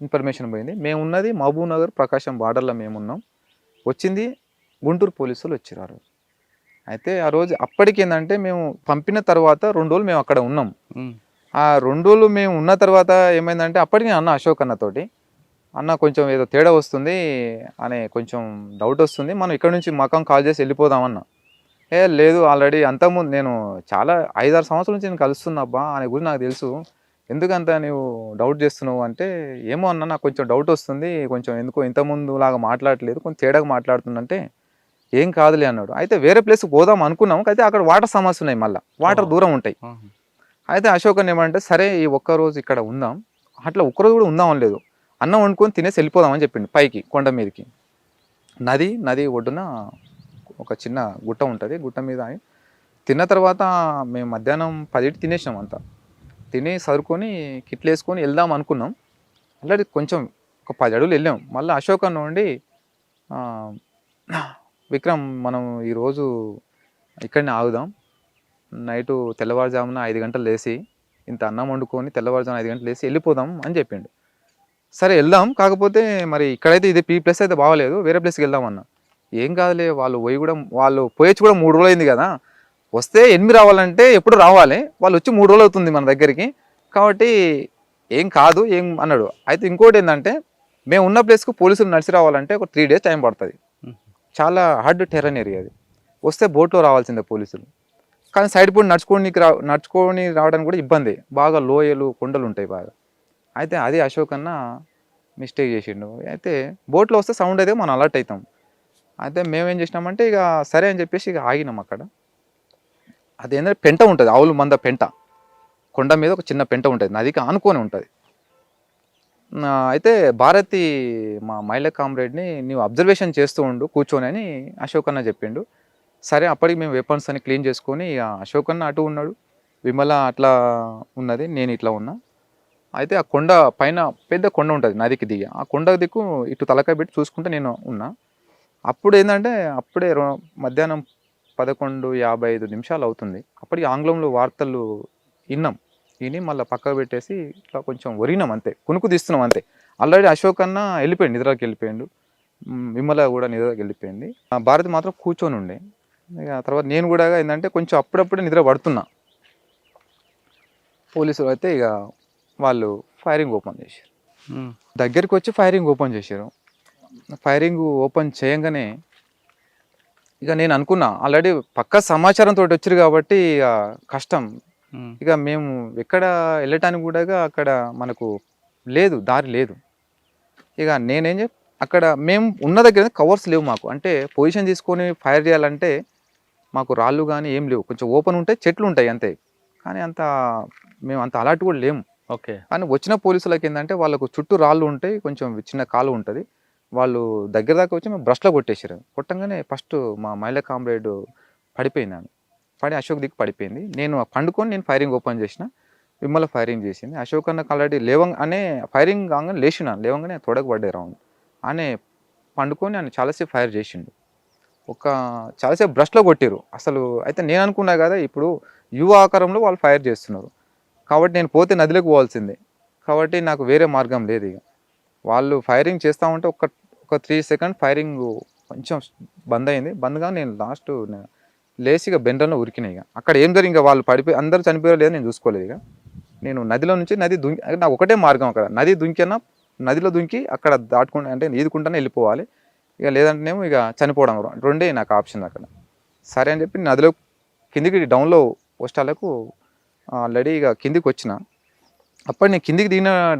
ఇన్ఫర్మేషన్ పోయింది. మేము ఉన్నది మహబూబ్ నగర్ ప్రకాశం బార్డర్లో మేమున్నాం, వచ్చింది గుంటూరు పోలీసు వాళ్ళు వచ్చారు. అయితే ఆ రోజు అప్పటికి ఏంటంటే మేము పంపిన తర్వాత 2 రోజులు మేము అక్కడ ఉన్నాం. ఆ 2 రోజులు మేము ఉన్న తర్వాత ఏమైందంటే అప్పటికి అన్న అశోక్ అన్నతోటి, అన్న కొంచెం ఏదో తేడా వస్తుంది అనే కొంచెం డౌట్ వస్తుంది, మనం ఇక్కడ నుంచి మకం కాల్ చేసి వెళ్ళిపోదామన్నా. లేదు, ఆల్రెడీ అంతకుముందు నేను చాలా 5-6 సంవత్సరాల నుంచి నేను కలుస్తున్నా అబ్బా అనే గురించి నాకు తెలుసు, ఎందుకంత నువ్వు డౌట్ చేస్తున్నావు అంటే, ఏమో అన్న నాకు కొంచెం డౌట్ వస్తుంది, కొంచెం ఎందుకో ఇంతకుముందు లాగా మాట్లాడట్లేదు, కొంచెం తేడాగా మాట్లాడుతుందంటే ఏం కాదులే అన్నాడు. అయితే వేరే ప్లేస్కి పోదాం అనుకున్నాము, అయితే అక్కడ వాటర్ సమస్య ఉన్నాయి, మళ్ళీ వాటర్ దూరం ఉంటాయి. అయితే అశోక్ అని ఏమంటే సరే ఈ ఒక్కరోజు ఇక్కడ ఉందాం, అట్లా ఒక్కరోజు కూడా ఉందామని లేదు, అన్నం వండుకొని తినేసి వెళ్ళిపోదామని చెప్పిండు. పైకి కొండ మీదకి నది ఒడ్డున ఒక చిన్న గుట్ట ఉంటుంది, గుట్ట మీద తిన్న తర్వాత మేము మధ్యాహ్నం 10 తినేసాం. అంతా తిని సరుకొని కిట్లు వేసుకొని వెళ్దాం అనుకున్నాం. ఆల్రెడీ కొంచెం ఒక 10 అడుగులు వెళ్ళాం. మళ్ళీ అశోక్ అన్న ఉండి విక్రమ్ మనం ఈరోజు ఇక్కడనే ఆగుదాం, నైటు తెల్లవారుజామున 5 గంటలు లేచి ఇంత అన్నం వండుకొని తెల్లవారుజామున 5 గంటలు లేచి వెళ్ళిపోదాం అని చెప్పిండు. సరే వెళ్దాం, కాకపోతే మరి ఇక్కడైతే ఇది ప్లేస్ అయితే బాగలేదు, వేరే ప్లేస్కి వెళ్దాం అన్న. ఏం కాదులే, వాళ్ళు పోయొచ్చి కూడా 3 రోజులు అయింది కదా, వస్తే 8 రావాలంటే ఎప్పుడు రావాలి, వాళ్ళు వచ్చి 3 రోజులు అవుతుంది మన దగ్గరికి, కాబట్టి ఏం కాదు ఏం అన్నాడు. అయితే ఇంకోటి ఏంటంటే మేము ఉన్న ప్లేస్కు పోలీసులు నడిచి రావాలంటే ఒక 3 days టైం పడుతుంది, చాలా హార్డ్ టెర్రన్ ఏరియా అది. వస్తే బోట్లో రావాల్సిందే పోలీసులు, కానీ సైడ్ పూట నడుచుకొని రావడానికి కూడా ఇబ్బంది, బాగా లోయలు కొండలు ఉంటాయి బాగా. అయితే అది అశోక్ అన్న మిస్టేక్ చేసిండు. అయితే బోట్లో వస్తే సౌండ్ అయితే మనం అలర్ట్ అవుతాం. అయితే మేమేం చేసినామంటే ఇక సరే అని చెప్పేసి ఇక ఆగినాం అక్కడ. అదేంటంటే పెంట ఉంటుంది, ఆవుల మంద పెంట, కొండ మీద ఒక చిన్న పెంట ఉంటుంది, నదికి ఆనుకొని ఉంటుంది. అయితే భారతి మా మహిళా కామ్రేడ్ని నీవు అబ్జర్వేషన్ చేస్తూ ఉండు కూర్చొని అని అశోక్ అన్న చెప్పిండు. సరే అప్పటికి మేము వెపన్స్ అని క్లీన్ చేసుకొని అశోక్ అన్న అటు ఉన్నాడు, విమల అట్లా ఉన్నది, నేను ఇట్లా ఉన్నా. అయితే ఆ కొండ పైన పెద్ద కొండ ఉంటుంది నదికి దిగి, ఆ కొండ దిక్కు ఇటు తలకాయ పెట్టి చూసుకుంటే నేను ఉన్నా. అప్పుడు ఏంటంటే అప్పుడే మధ్యాహ్నం 11:55 అవుతుంది. అప్పటికి ఆంగ్లంలో వార్తలు విని మళ్ళీ పక్కకు పెట్టేసి ఇట్లా కొంచెం ఒరిగినాం అంతే, కునుకు తీస్తున్నాం అంతే. ఆల్రెడీ అశోక్ అన్న వెళ్ళిపోయాడు, నిద్రకి వెళ్ళిపోయాడు, విమల కూడా నిద్రకి వెళ్ళిపోయింది. భారతి మాత్రం కూర్చొని ఉండే. ఇక తర్వాత నేను కూడా ఏంటంటే కొంచెం అప్పుడప్పుడే నిద్ర పడుతున్నా. పోలీసులు అయితే ఇక వాళ్ళు ఫైరింగ్ ఓపెన్ చేశారు, దగ్గరికి వచ్చి ఫైరింగ్ ఓపెన్ చేశారు. ఫైరింగ్ ఓపెన్ చేయంగానే ఇక నేను అనుకున్నా ఆల్రెడీ పక్కా సమాచారంతో వచ్చారు కాబట్టి ఇక కష్టం. ఇక మేము ఎక్కడ వెళ్ళటానికి కూడా అక్కడ మనకు లేదు, దారి లేదు. ఇక నేనేం అక్కడ మేము ఉన్న దగ్గర కవర్స్ లేవు మాకు. అంటే పొజిషన్ తీసుకొని ఫైర్ చేయాలంటే మాకు రాళ్ళు కానీ ఏం లేవు. కొంచెం ఓపెన్ ఉంటాయి, చెట్లు ఉంటాయి అంతే. కానీ మేము అంత అలర్ట్ కూడా లేము. ఓకే. కానీ వచ్చిన పోలీసులకి ఏంటంటే వాళ్ళకు చుట్టూ రాళ్ళు ఉంటాయి, కొంచెం చిన్న కాలు ఉంటుంది. వాళ్ళు దగ్గర దాకా వచ్చి మేము బ్రష్లో కొట్టేసారు. కొట్టంగానే ఫస్ట్ మా మహిళా కామ్రేడ్ పడిపోయింది. ఆమె పడి అశోక్ దిక్కు పడిపోయింది. నేను పండుకొని నేను ఫైరింగ్ ఓపెన్ చేసిన. విమల ఫైరింగ్ చేసింది. అశోక్ అన్నకు ఆల్రెడీ లేవంగానే ఫైరింగ్ కాగానే లేచిన, లేవంగానే తొడకు పడ్డే రౌండ్. ఆనే పండుకొని ఆయన చాలాసేపు ఫైర్ చేసిండు. చాలాసేపు బ్రష్లో కొట్టారు అసలు. అయితే నేను అనుకున్నా కదా, ఇప్పుడు యువ ఆకారంలో వాళ్ళు ఫైర్ చేస్తున్నారు కాబట్టి నేను పోతే నదిలోకి పోవాల్సిందే. కాబట్టి నాకు వేరే మార్గం లేదు. ఇక వాళ్ళు ఫైరింగ్ చేస్తూ ఉంటే ఒక 3 సెకండ్ ఫైరింగ్ కొంచెం బంద్ అయింది. బంద్గా నేను లాస్ట్ లేచిగా బెండల్లో ఉరికినాయి. ఇక అక్కడ ఏం జరిగింది, ఇంకా వాళ్ళు పడిపోయి అందరూ చనిపోయారో లేదో నేను చూసుకోలేదు. ఇక నేను నదిలో నుంచి నది దుంకి, నాకు ఒకటే మార్గం అక్కడ నది దుంకినా, నదిలో దుంకి అక్కడ దాటుకుంటా అంటే ఈదుకుంటానే వెళ్ళిపోవాలి. ఇక లేదంటేనేమో ఇక చనిపోవడం, రెండే నాకు ఆప్షన్ అక్కడ. సరే అని చెప్పి నదిలో కిందికి డౌన్లో పోస్టాలకు ఆల్రెడీ ఇక కిందికి వచ్చిన. అప్పుడు నేను కిందికి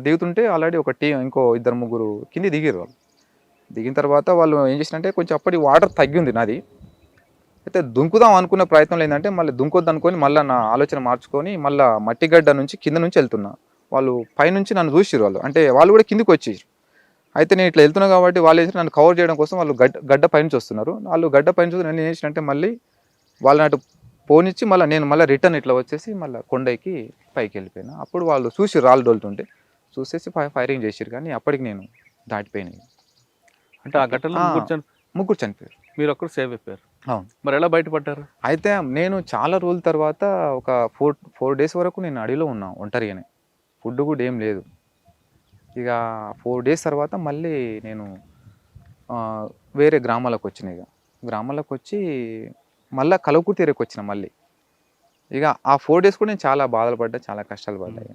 దిగుతుంటే ఆల్రెడీ ఇంకో 2-3 కింది దిగారు. వాళ్ళు దిగిన తర్వాత వాళ్ళు ఏం చేసినంటే కొంచెం అప్పటి వాటర్ తగ్గింది నది. అయితే దుంకుదాం అనుకున్న ప్రయత్నం ఏంటంటే మళ్ళీ దుంకొద్దు అనుకొని మళ్ళీ నా ఆలోచన మార్చుకొని మళ్ళీ మట్టిగడ్డ నుంచి కింద నుంచి వెళ్తున్నా. వాళ్ళు పైనుంచి నన్ను చూసిరు. అంటే వాళ్ళు కూడా కిందికి వచ్చేసారు. అయితే నేను ఇట్లా వెళ్తున్నా కాబట్టి వాళ్ళు వేసి నన్ను కవర్ చేయడం కోసం వాళ్ళు గడ్డ పైనుంచి వస్తున్నారు. వాళ్ళు గడ్డ పైన చూసి నేను ఏం చేసినంటే మళ్ళీ వాళ్ళని అటు పోనిచ్చి నేను మళ్ళీ రిటర్న్ ఇట్లా వచ్చేసి మళ్ళీ కొండకి పైకి వెళ్ళిపోయినా. అప్పుడు వాళ్ళు చూసి రాళ్ళు డోలుతుంటే చూసేసి ఫైరింగ్ చేసారు. కానీ అప్పటికి నేను దాటిపోయినాయి. అంటే ఆ ఘటనలో ముగ్గురు చనిపోయారు. మీరు ఒక్కరు సేవ్ అయిపోయారు. అవును. మరి ఎలా బయటపడ్డారు? అయితే నేను చాలా రోజుల తర్వాత ఒక 4 డేస్ వరకు నేను అడవిలో ఉన్నా ఒంటరిగానే. ఫుడ్ కూడా ఏం లేదు. ఇక 4 డేస్ తర్వాత మళ్ళీ నేను వేరే గ్రామాలకు వచ్చిన. ఇక గ్రామాలకు వచ్చి మళ్ళీ కలవకుర్తి ఏరియాకి వచ్చిన మళ్ళీ. ఇక ఆ 4 డేస్ కూడా నేను చాలా బాధలు పడ్డా, చాలా కష్టాలు పడ్డాయి.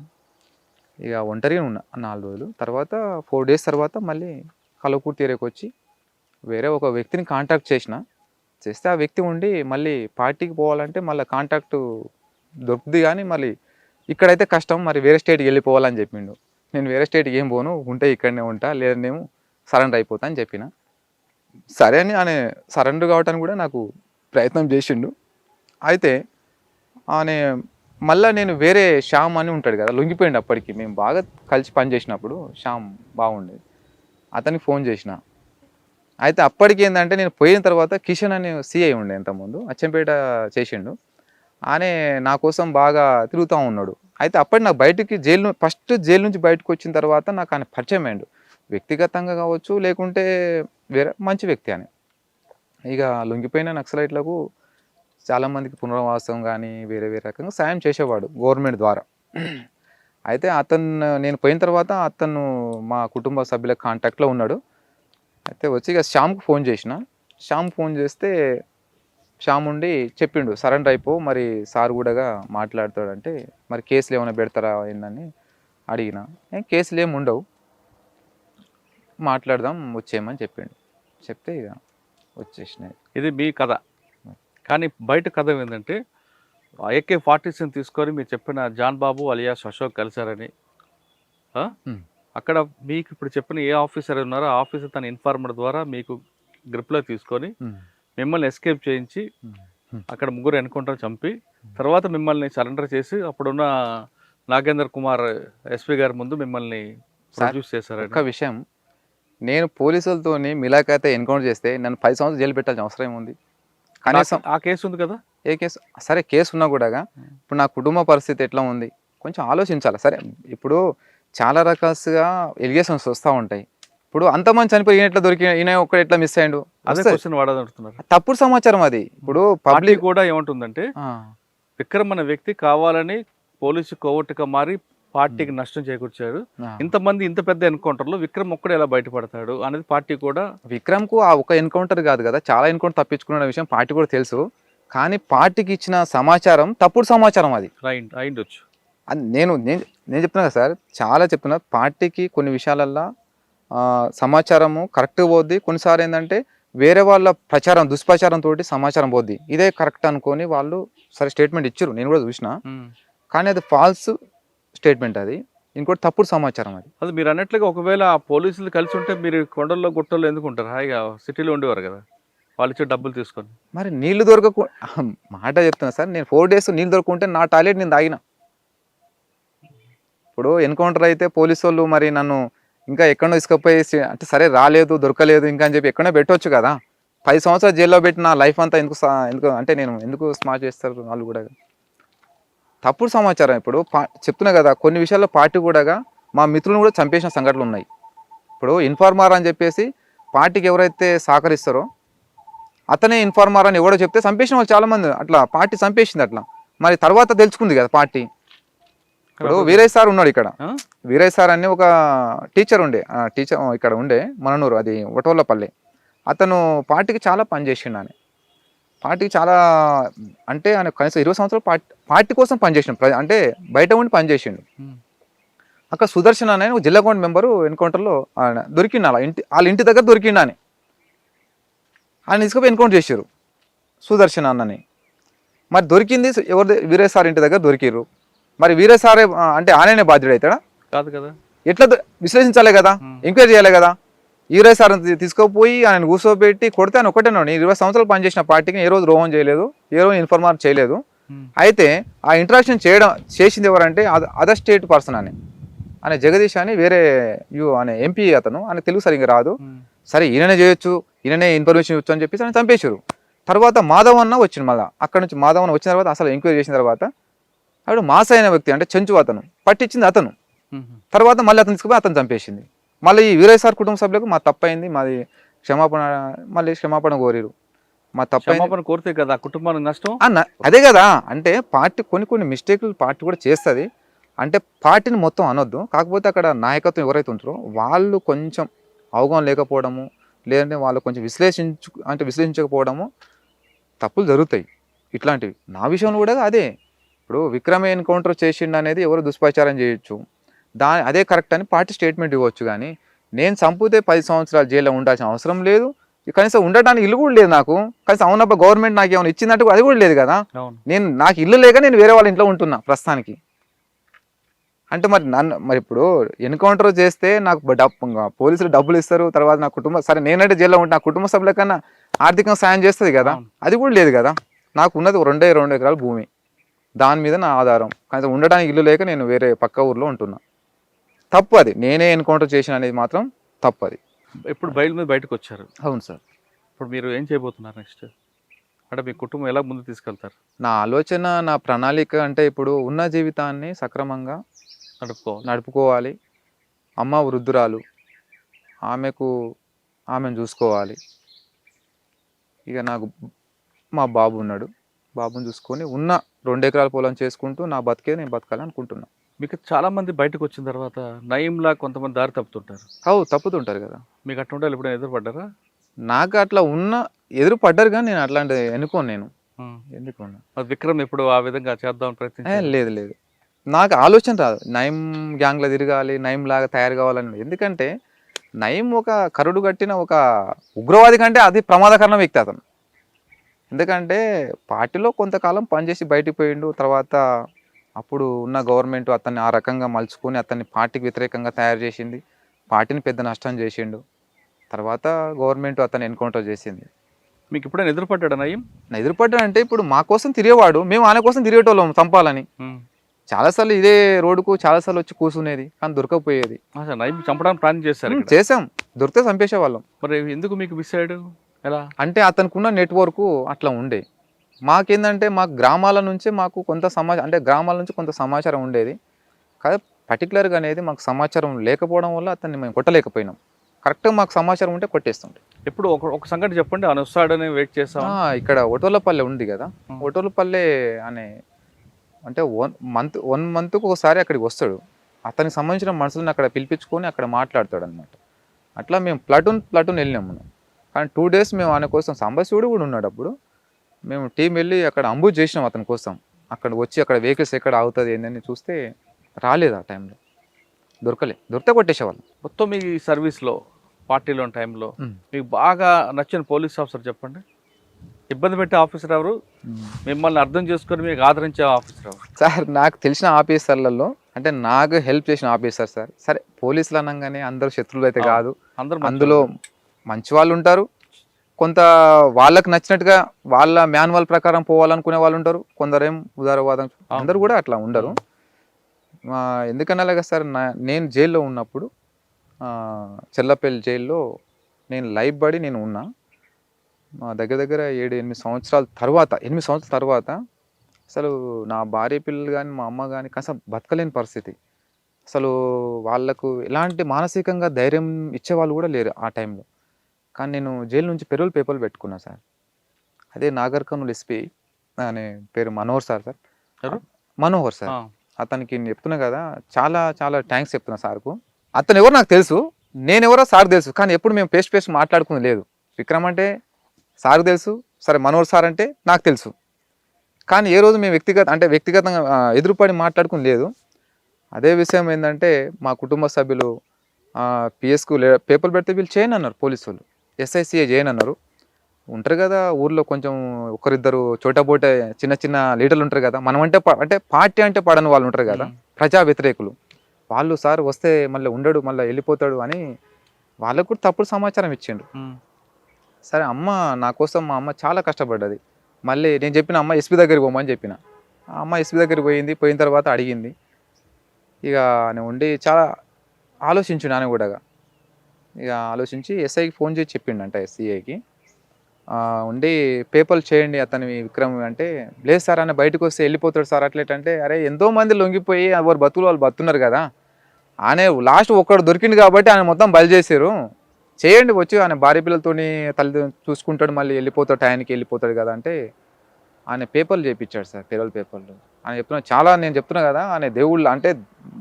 ఇక ఒంటరిగా ఉన్నా 4 రోజులు. తర్వాత 4 డేస్ తర్వాత మళ్ళీ కలవకుర్తి ఏరియాకి వచ్చి వేరే ఒక వ్యక్తిని కాంటాక్ట్ చేస్తే ఆ వ్యక్తి ఉండి మళ్ళీ పార్టీకి పోవాలంటే మళ్ళీ కాంటాక్ట్ దొరుకుతుంది కానీ మళ్ళీ ఇక్కడైతే కష్టం, మరి వేరే స్టేట్కి వెళ్ళిపోవాలని చెప్పిండు. నేను వేరే స్టేట్కి ఏం పోను, ఉంటే ఇక్కడనే ఉంటా, లేదనేమో సరెండర్ అయిపోతా అని చెప్పిన. సరే అని ఆయన సరెండర్ కావటానికి కూడా నాకు ప్రయత్నం చేసిండు. అయితే ఆయన మళ్ళీ నేను వేరే శ్యామ్ అని ఉంటాడు కదా, లొంగిపోయిండు. అప్పటికి మేము బాగా కలిసి పని చేసినప్పుడు శ్యామ్ బాగుండేది. అతనికి ఫోన్ చేసిన. అయితే అప్పటికి ఏంటంటే నేను పోయిన తర్వాత కిషన్ అనే సిఐ ఉండే ఇంతకుముందు అచ్చంపేట చేసిండు. ఆయన నా కోసం బాగా తిరుగుతూ ఉన్నాడు. అయితే అప్పటి నాకు ఫస్ట్ జైలు నుంచి బయటకు వచ్చిన తర్వాత నాకు ఆయన పరిచయం అయ్యాడు. వ్యక్తిగతంగా కావచ్చు, లేకుంటే వేరే మంచి వ్యక్తి అని. ఇక లొంగిపోయిన నక్సలైట్లకు చాలామందికి పునరావాసం కానీ వేరే రకంగా సాయం చేసేవాడు గవర్నమెంట్ ద్వారా. అయితే నేను పోయిన తర్వాత అతను మా కుటుంబ సభ్యుల కాంటాక్ట్లో ఉన్నాడు. అయితే వచ్చి ఇక శ్యామ్కి ఫోన్ చేసిన. శ్యామ్ ఫోన్ చేస్తే శ్యామ్ ఉండి చెప్పిండు, సరెండర్ అయిపో, మరి సార్ కూడా మాట్లాడతాడంటే మరి కేసులు ఏమైనా పెడతారా ఏందని అడిగిన. కేసులు ఏమి ఉండవు, మాట్లాడదాం వచ్చేయమని చెప్పిండు. చెప్తే ఇక వచ్చేసినాయి. ఇది మీ కథ. కానీ బయట కథ ఏంటంటే AK-47 తీసుకొని మీరు చెప్పిన జాన్ బాబు అలియాస్ అశోక్ కలిశారని. అక్కడ మీకు ఇప్పుడు చెప్పిన ఏ ఆఫీసర్ ఉన్నారో ఆ ఆఫీసర్ తన ఇన్ఫార్మర్ ద్వారా మీకు గ్రిప్లో తీసుకొని మిమ్మల్ని ఎస్కేప్ చేయించి అక్కడ 3 ఎన్కౌంటర్ చంపి తర్వాత మిమ్మల్ని సరెండర్ చేసి అప్పుడున్న నాగేందర్ కుమార్ ఎస్పీ గారి ముందు మిమ్మల్ని ప్రొడ్యూస్ చేశారు. ఒక విషయం, నేను పోలీసులతో మిలాఖాతే ఎన్కౌంటర్ చేస్తే నన్ను 10 సంవత్సరాలు జైలు పెట్టాల్సిన అవసరం ఏముంది? కనీసం ఆ కేసు ఉంది కదా. ఏ కేసు? సరే కేసు ఉన్నా కూడా ఇప్పుడు నా కుటుంబ పరిస్థితి ఎట్లా ఉంది కొంచెం ఆలోచించాలి. సరే ఇప్పుడు చాలా రకాలుగా ఎలిగేషన్స్ వస్తూ ఉంటాయి. ఇప్పుడు అంతమంది చనిపోయి ఈయన ఎట్లా ఈయన ఒక్కడ ఎట్లా మిస్ అయ్యాడు? అదే క్వశ్చన్ వాడదంటున్నారు. తప్పుడు సమాచారం అది. ఇప్పుడు పబ్లిక్ కూడా ఏమంటుందంటే విక్రమ్ అనే వ్యక్తి కావాలని పోలీసు కోవట్టుగా మారి పార్టీకి నష్టం చేకూర్చాడు. ఇంతమంది ఇంత పెద్ద ఎన్కౌంటర్లో విక్రమ్ ఒక్కడే ఎలా బయటపడతాడు అనేది పార్టీ కూడా. విక్రమ్కు ఆ ఒక ఎన్కౌంటర్ కాదు కదా, చాలా ఎన్కౌంటర్ తప్పించుకున్న విషయం పార్టీ కూడా తెలుసు. కానీ పార్టీకి ఇచ్చిన సమాచారం తప్పుడు సమాచారం అది అయిండొచ్చు. నేను చెప్తున్నా కదా సార్, చాలా చెప్తున్నా. పార్టీకి కొన్ని విషయాలల్లో సమాచారము కరెక్ట్ పోద్ది, కొన్నిసార్లు ఏంటంటే వేరే వాళ్ళ ప్రచారం దుష్ప్రచారం తోటి సమాచారం పోద్ది. ఇదే కరెక్ట్ అనుకొని వాళ్ళు సరే స్టేట్మెంట్ ఇచ్చారు, నేను కూడా చూసిన. కానీ అది ఫాల్స్ స్టేట్మెంట్, అది ఇంకోటి తప్పుడు సమాచారం అది. అది మీరు అన్నట్లుగా ఒకవేళ ఆ పోలీసులు కలిసి ఉంటే మీరు కొండల్లో గుట్టల్లో ఎందుకు ఉంటారు? హాయిగా సిటీలో ఉండేవారు కదా, వాళ్ళు ఇచ్చే డబ్బులు తీసుకొని. మరి నీళ్లు దొరకకు మాట చెప్తున్నా సార్, నేను 4 days నీళ్ళు దొరకకుంటే నా టాయిలెట్ నేను తాగిన. ఇప్పుడు ఎన్కౌంటర్ అయితే పోలీసు వాళ్ళు మరి నన్ను ఇంకా ఎక్కడో తీసుకుపోయి అంటే సరే రాలేదు దొరకలేదు ఇంకా అని చెప్పి ఎక్కడో పెట్టవచ్చు కదా. 10 సంవత్సరాలు జైల్లో పెట్టిన లైఫ్ అంతా ఎందుకు అంటే నేను ఎందుకు స్మార్ట్ చేస్తారు వాళ్ళు కూడా. తప్పుడు సమాచారం ఇప్పుడు చెప్తున్నా కదా, కొన్ని విషయాల్లో పార్టీ కూడా మా మిత్రులను కూడా చంపేసిన సంఘటనలు ఉన్నాయి. ఇప్పుడు ఇన్ఫార్మర్ అని చెప్పేసి పార్టీకి ఎవరైతే సహకరిస్తారో అతనే ఇన్ఫార్మర్ అని ఎవడో చెప్తే చంపేసిన వాళ్ళు చాలామంది, అట్లా పార్టీ చంపేసింది అట్లా. మరి తర్వాత తెలుసుకుంది కదా పార్టీ. ఇప్పుడు వీరయ్య సార్ ఉన్నాడు ఇక్కడ, వీరయ్య సార్ అని ఒక టీచర్ ఉండే, టీచర్ ఇక్కడ ఉండే మననూరు, అది ఒటోళ్ళపల్లి. అతను పార్టీకి చాలా పనిచేసిండు. ఆయన పార్టీకి చాలా అంటే ఆయన కనీసం 20 సంవత్సరాలు పార్టీ కోసం పనిచేసిండు, అంటే బయట ఉండి పనిచేసిండు. అక్కడ సుదర్శన్ అనే జిల్లా కౌంట్ మెంబరు ఎన్కౌంటర్లో ఆయన దొరికిండు, అలా వాళ్ళ ఇంటి దగ్గర దొరికిండు అని ఆయన తీసుకుపోయి ఎన్కౌంటర్ చేశారు సుదర్శన్ అన్నని. మరి దొరికింది ఎవరి వీరయ్య సార్ ఇంటి దగ్గర దొరికిర్రు. మరి వీరయ్య సారే అంటే ఆయననే బాధ్యుడు అవుతాడా? కాదు కదా. ఎట్లా విశ్లేషించాలి కదా, ఎంక్వైరీ చేయాలి కదా. వీరయ్య సార్ తీసుకుపోయి ఆయన కూర్చోబెట్టి కొడితే ఆయన ఒకటే, నేను 20 సంవత్సరాలు పనిచేసిన పార్టీకి ఏ రోజు ద్రోహం చేయలేదు, ఏ రోజు ఇన్ఫార్మర్ చేయలేదు. అయితే ఆ ఇంటరాక్షన్ చేసింది ఎవరంటే అదర్ స్టేట్ పర్సన్ అని, ఆయన జగదీష్ అని వేరే అనే ఎంపీ అతను, ఆయన తెలుగు సరిగ్గా రాదు. సరే ఈయననే చేయొచ్చు, ఈయననే ఇన్ఫర్మేషన్ ఇవ్వచ్చు అని చెప్పేసి ఆయన చంపేశారు. తర్వాత మాధవ్ అన్న వచ్చింది, మళ్ళీ అక్కడ నుంచి మాధవ్ అన్న వచ్చిన తర్వాత అసలు ఎంక్వైరీ చేసిన తర్వాత అప్పుడు మాస అయిన వ్యక్తి అంటే చెంచు అతను పట్టించింది అతను. తర్వాత మళ్ళీ అతను తీసుకుపోయి అతను చంపేసింది. మళ్ళీ ఈ వీరయ్య సార్ కుటుంబ సభ్యులకు మా తప్పైంది, మాది క్షమాపణ కోరిరు. మా క్షమాపణ కోరితే కదా కుటుంబానికి నష్టం. అదే కదా, అంటే పార్టీ కొన్ని మిస్టేక్లు పార్టీ కూడా చేస్తుంది. అంటే పార్టీని మొత్తం అనొద్దు, కాకపోతే అక్కడ నాయకత్వం ఎవరైతే ఉంటారో వాళ్ళు కొంచెం అవగాహన లేకపోవడము, లేదంటే వాళ్ళు కొంచెం విశ్లేషించకపోవడము, తప్పులు జరుగుతాయి ఇట్లాంటివి. నా విషయంలో కూడా అదే. ఇప్పుడు విక్రమ్ ఎన్కౌంటర్ చేసిండు అనేది ఎవరు దుష్ప్రచారం చేయొచ్చు, అదే కరెక్ట్ అని పార్టీ స్టేట్మెంట్ ఇవ్వచ్చు. కానీ నేను చంపితే 10 సంవత్సరాలు జైల్లో ఉండాల్సిన అవసరం లేదు, కనీసం ఉండటానికి ఇల్లు కూడా లేదు నాకు. కనీసం అవునబ్బా గవర్నమెంట్ నాకు ఏమైనా ఇచ్చిందంటే అది కూడా లేదు కదా. నాకు ఇల్లు లేక నేను వేరే వాళ్ళ ఇంట్లో ఉంటున్నా ప్రస్తుతానికి. అంటే మరి ఇప్పుడు ఎన్కౌంటర్ చేస్తే నాకు పోలీసులు డబ్బులు ఇస్తారు, తర్వాత నా కుటుంబం సరే నేనంటే జైల్లో ఉంటే నా కుటుంబ సభ్యుల కన్నా ఆర్థికంగా సాయం చేస్తుంది కదా, అది కూడా లేదు కదా. నాకు ఉన్నది 2 ఎకరాల భూమి, దాని మీద నా ఆధారం. కనీసం ఉండడానికి ఇల్లు లేక నేను వేరే పక్క ఊర్లో ఉంటున్నా. తప్పు అది, నేనే ఎన్కౌంటర్ చేసిన అనేది మాత్రం తప్పు అది. ఇప్పుడు బయలు మీద బయటకు వచ్చారు. అవును సార్. ఇప్పుడు మీరు ఏం చేయబోతున్నారు నెక్స్ట్? అంటే మీ కుటుంబం ఎలా ముందు తీసుకెళ్తారు? నా ఆలోచన, నా ప్రణాళిక అంటే ఇప్పుడు ఉన్న జీవితాన్ని సక్రమంగా నడుపుకోవాలి. అమ్మ వృద్ధురాలు, ఆమెను చూసుకోవాలి. ఇక నాకు మా బాబు ఉన్నాడు, బాబుని చూసుకొని ఉన్న 2 ఎకరాల పొలం చేసుకుంటూ నా బతికే నేను బతకాలి అనుకుంటున్నా. మీకు చాలామంది బయటకు వచ్చిన తర్వాత నయంలా కొంతమంది దారి తప్పుతుంటారు. తప్పుతుంటారు కదా. మీకు అట్లా ఉండాలి, ఎప్పుడైనా ఎదురుపడ్డారా? నాకు అట్లా ఎదురు పడ్డారు కానీ నేను అట్లాంటి ఎన్నుకోను. విక్రమ్ ఎప్పుడు ఆ విధంగా చేద్దామని ప్రయత్నం లేదు. నాకు ఆలోచన రాదు నయం గ్యాంగ్లో తిరగాలి, నయం లాగా తయారు కావాలని. ఎందుకంటే నయం ఒక కరుడు కట్టిన ఒక ఉగ్రవాది కంటే అది ప్రమాదకరమైన వ్యక్తి అతను. ఎందుకంటే పార్టీలో కొంతకాలం పనిచేసి బయటికి పోయిండు, తర్వాత అప్పుడు ఉన్న గవర్నమెంట్ అతన్ని ఆ రకంగా మలుచుకొని అతన్ని పార్టీకి వ్యతిరేకంగా తయారు చేసింది, పార్టీని పెద్ద నష్టం చేసిండు. తర్వాత గవర్నమెంట్ అతన్ని ఎన్కౌంటర్ చేసింది. మీకు ఎప్పుడైనా ఎదురుపడ్డాడు నయం? ఎదురుపడ్డాడంటే ఇప్పుడు మా కోసం తిరిగేవాడు, మేము ఆయన కోసం తిరిగేటోళ్ళం చంపాలని. చాలాసార్లు ఇదే రోడ్డుకు చాలాసార్లు వచ్చి కూర్చునేది, కానీ దొరకకపోయేది. నయం చంపడానికి ప్లాన్ చేసాం, దొరికితే చంపేసేవాళ్ళం. మరి ఎందుకు మీకు మిస్ అయ్యాడు? ఎలా అంటే అతనికి ఉన్న నెట్వర్క్ అట్లా ఉండే. మాకేందంటే గ్రామాల నుంచే మాకు కొంత సమాచారం, అంటే గ్రామాల నుంచి కొంత సమాచారం ఉండేది కదా. పర్టికులర్గా అనేది మాకు సమాచారం లేకపోవడం వల్ల అతన్ని మేము కొట్టలేకపోయినాం. కరెక్ట్గా మాకు సమాచారం ఉంటే కొట్టేస్తుంటే. ఎప్పుడు ఒక సంగతి చెప్పండి, ఆయన వస్తాడని వెయిట్ చేస్తాం. ఇక్కడ ఒటోలపల్లె ఉంది కదా, ఒటోలపల్లె అనే అంటే 1 మంత్కు ఒకసారి అక్కడికి వస్తాడు. అతనికి సంబంధించిన మనుషులను అక్కడ పిలిపించుకొని అక్కడ మాట్లాడతాడు అనమాట. అట్లా మేము ప్లాటూన్ వెళ్ళినాము మనం. కానీ 2 days మేము ఆయన కోసం, సాంబశివుడు కూడా ఉన్నాడు అప్పుడు, మేము టీం వెళ్ళి అక్కడ అంబుజ్ చేసినాం అతని కోసం. అక్కడ వచ్చి అక్కడ వెహికల్స్ ఎక్కడ అవుతుంది ఏంటని చూస్తే రాలేదు. ఆ టైంలో దొరికితే కొట్టేసేవాళ్ళం. మొత్తం మీ సర్వీస్లో పార్టీలో ఉన్న టైంలో ఉమ్. మీకు బాగా నచ్చిన పోలీస్ ఆఫీసర్ చెప్పండి. ఇబ్బంది పెట్టే ఆఫీసర్ ఎవరు? మిమ్మల్ని అర్థం చేసుకొని మీకు ఆదరించే ఆఫీసర్ ఎవరు? సార్ నాకు తెలిసిన ఆఫీసర్లలో అంటే నాకు హెల్ప్ చేసిన ఆఫీసర్ సార్. సరే పోలీసులు అనగానే అందరూ శత్రువులు అయితే కాదు, అందరూ అందులో మంచి వాళ్ళు ఉంటారు, కొంత వాళ్ళకి నచ్చినట్టుగా వాళ్ళ మాన్యువల్ ప్రకారం పోవాలనుకునే వాళ్ళు ఉంటారు, కొందరేం ఉదారవాదం, అందరూ కూడా అట్లా ఉండరు. ఎందుకన్నా అలాగే సార్ నేను జైల్లో ఉన్నప్పుడు చెల్లపల్లి జైల్లో నేను లైఫ్ బడి నేను ఉన్నా. మా దగ్గర దగ్గర 7-8 సంవత్సరాల తర్వాత 8 సంవత్సరాల తర్వాత అసలు నా భార్య పిల్లలు కానీ మా అమ్మ కానీ కాస్త బతకలేని పరిస్థితి. అసలు వాళ్ళకు ఎలాంటి మానసికంగా ధైర్యం ఇచ్చేవాళ్ళు కూడా లేరు ఆ టైంలో. కానీ నేను జైలు నుంచి పెరోల్ పేపర్లు పెట్టుకున్నా సార్. అదే నాగర్ కర్నూల్ ఎస్పీ అనే పేరు మనోహర్ సార్. మనోహర్ సార్, అతనికి నేను చెప్తున్నా కదా, చాలా చాలా థ్యాంక్స్ చెప్తున్నా సార్కు. అతను ఎవరు నాకు తెలుసు, నేనెవరో సార్ తెలుసు, కానీ ఎప్పుడు మేము ఫేస్ టు ఫేస్ మాట్లాడుకుని లేదు. విక్రమ్ అంటే సార్ తెలుసు, సరే మనోహర్ సార్ అంటే నాకు తెలుసు, కానీ ఏ రోజు మేము వ్యక్తిగతంగా ఎదురుపడి మాట్లాడుకుని లేదు. అదే విషయం ఏంటంటే మా కుటుంబ సభ్యులు పిఎస్కు పేపర్లు పెడితే వీళ్ళు చేయను అన్నారు, పోలీసు వాళ్ళు ఎస్ఐసిఐ చేయను అన్నారు. ఉంటారు కదా ఊర్లో కొంచెం ఒకరిద్దరు చోటబోటే చిన్న చిన్న లీడర్లు ఉంటారు కదా, మనం అంటే పార్టీ అంటే పడని వాళ్ళు ఉంటారు కదా, ప్రజా వ్యతిరేకులు వాళ్ళు, సార్ వస్తే మళ్ళీ ఉండడు మళ్ళీ వెళ్ళిపోతాడు అని వాళ్ళకు కూడా తప్పుడు సమాచారం ఇచ్చిండు. సరే అమ్మ నా కోసం మా అమ్మ చాలా కష్టపడ్డది. మళ్ళీ నేను చెప్పిన అమ్మ ఎస్పీ దగ్గరికి పోమని చెప్పిన. ఆ అమ్మ ఎస్పీ దగ్గరికి పోయింది. పోయిన తర్వాత అడిగింది. ఇక నేను ఉండి చాలా ఆలోచించు నాన్న కూడా. ఇక ఆలోచించి ఎస్ఐకి ఫోన్ చేసి చెప్పిండంట ఎస్సీఐకి, ఉండి పేపర్లు చేయండి అతని విక్రమ్ అంటే, లేదు సార్ ఆయన బయటకు వస్తే వెళ్ళిపోతాడు సార్ అట్లేటంటే, అరే ఎంతోమంది లొంగిపోయి ఎవరు బతుకులు వాళ్ళు బతున్నారు కదా, ఆయన లాస్ట్ ఒక్కడు దొరికింది కాబట్టి ఆయన మొత్తం బలి చేశారు, చేయండి వచ్చి ఆయన భార్య పిల్లలతోని తల్లి చూసుకుంటాడు మళ్ళీ వెళ్ళిపోతాడు టైంకి వెళ్ళిపోతాడు కదా అంటే ఆయన పేపర్లు చేయించాడు సార్, పెరోల్ పేపర్లు. ఆయన చెప్తున్నా చాలా, నేను చెప్తున్నా కదా ఆయన దేవుళ్ళు అంటే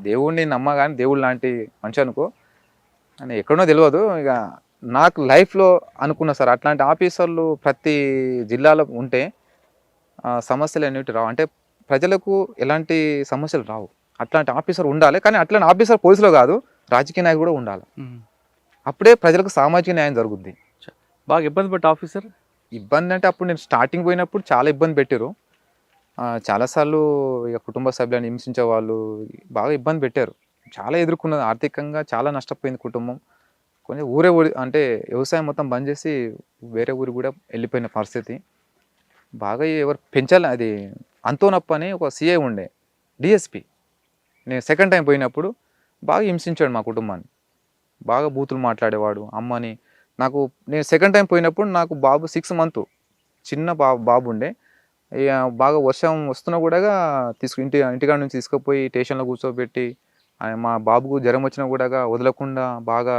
దేవుడిని నమ్మ కానీ దేవుడు లాంటి మనిషి అనుకో, ఆయన ఎక్కడో తెలియదు. ఇక నాకు లైఫ్లో అనుకున్నా సార్ అట్లాంటి ఆఫీసర్లు ప్రతి జిల్లాలో ఉంటే సమస్యలు అనేవి రావు, అంటే ప్రజలకు ఎలాంటి సమస్యలు రావు. అట్లాంటి ఆఫీసర్ ఉండాలి, కానీ అట్లాంటి ఆఫీసర్ పోలీసులో కాదు రాజకీయ నాయకుడు కూడా ఉండాలి. అప్పుడే ప్రజలకు సామాజిక న్యాయం జరుగుద్ది. బాగా ఇబ్బంది పెట్టే ఆఫీసర్? ఇబ్బంది అంటే అప్పుడు నేను స్టార్టింగ్ పోయినప్పుడు చాలా ఇబ్బంది పెట్టారు. చాలాసార్లు ఇక కుటుంబ సభ్యులను హింసించే వాళ్ళు బాగా ఇబ్బంది పెట్టారు. చాలా ఎదుర్కొన్నది, ఆర్థికంగా చాలా నష్టపోయింది కుటుంబం. కొంచెం ఊరే అంటే వ్యవసాయం మొత్తం బంద్ చేసి వేరే ఊరు కూడా వెళ్ళిపోయిన పరిస్థితి. బాగా ఎవరు పెంచాలి, అది అంతోనప్ప అని ఒక సిఐ ఉండే డిఎస్పి, నేను సెకండ్ టైం పోయినప్పుడు బాగా హింసించాడు మా కుటుంబాన్ని. బాగా బూతులు మాట్లాడేవాడు అమ్మని. నేను సెకండ్ టైం పోయినప్పుడు నాకు బాబు 6 months చిన్న బాబు ఉండే. బాగా వర్షం వస్తున్నా కూడా ఇంటికాడ నుంచి తీసుకుపోయి స్టేషన్లో కూర్చోబెట్టి, మా బాబుకు జ్వరం వచ్చినా కూడా వదలకుండా బాగా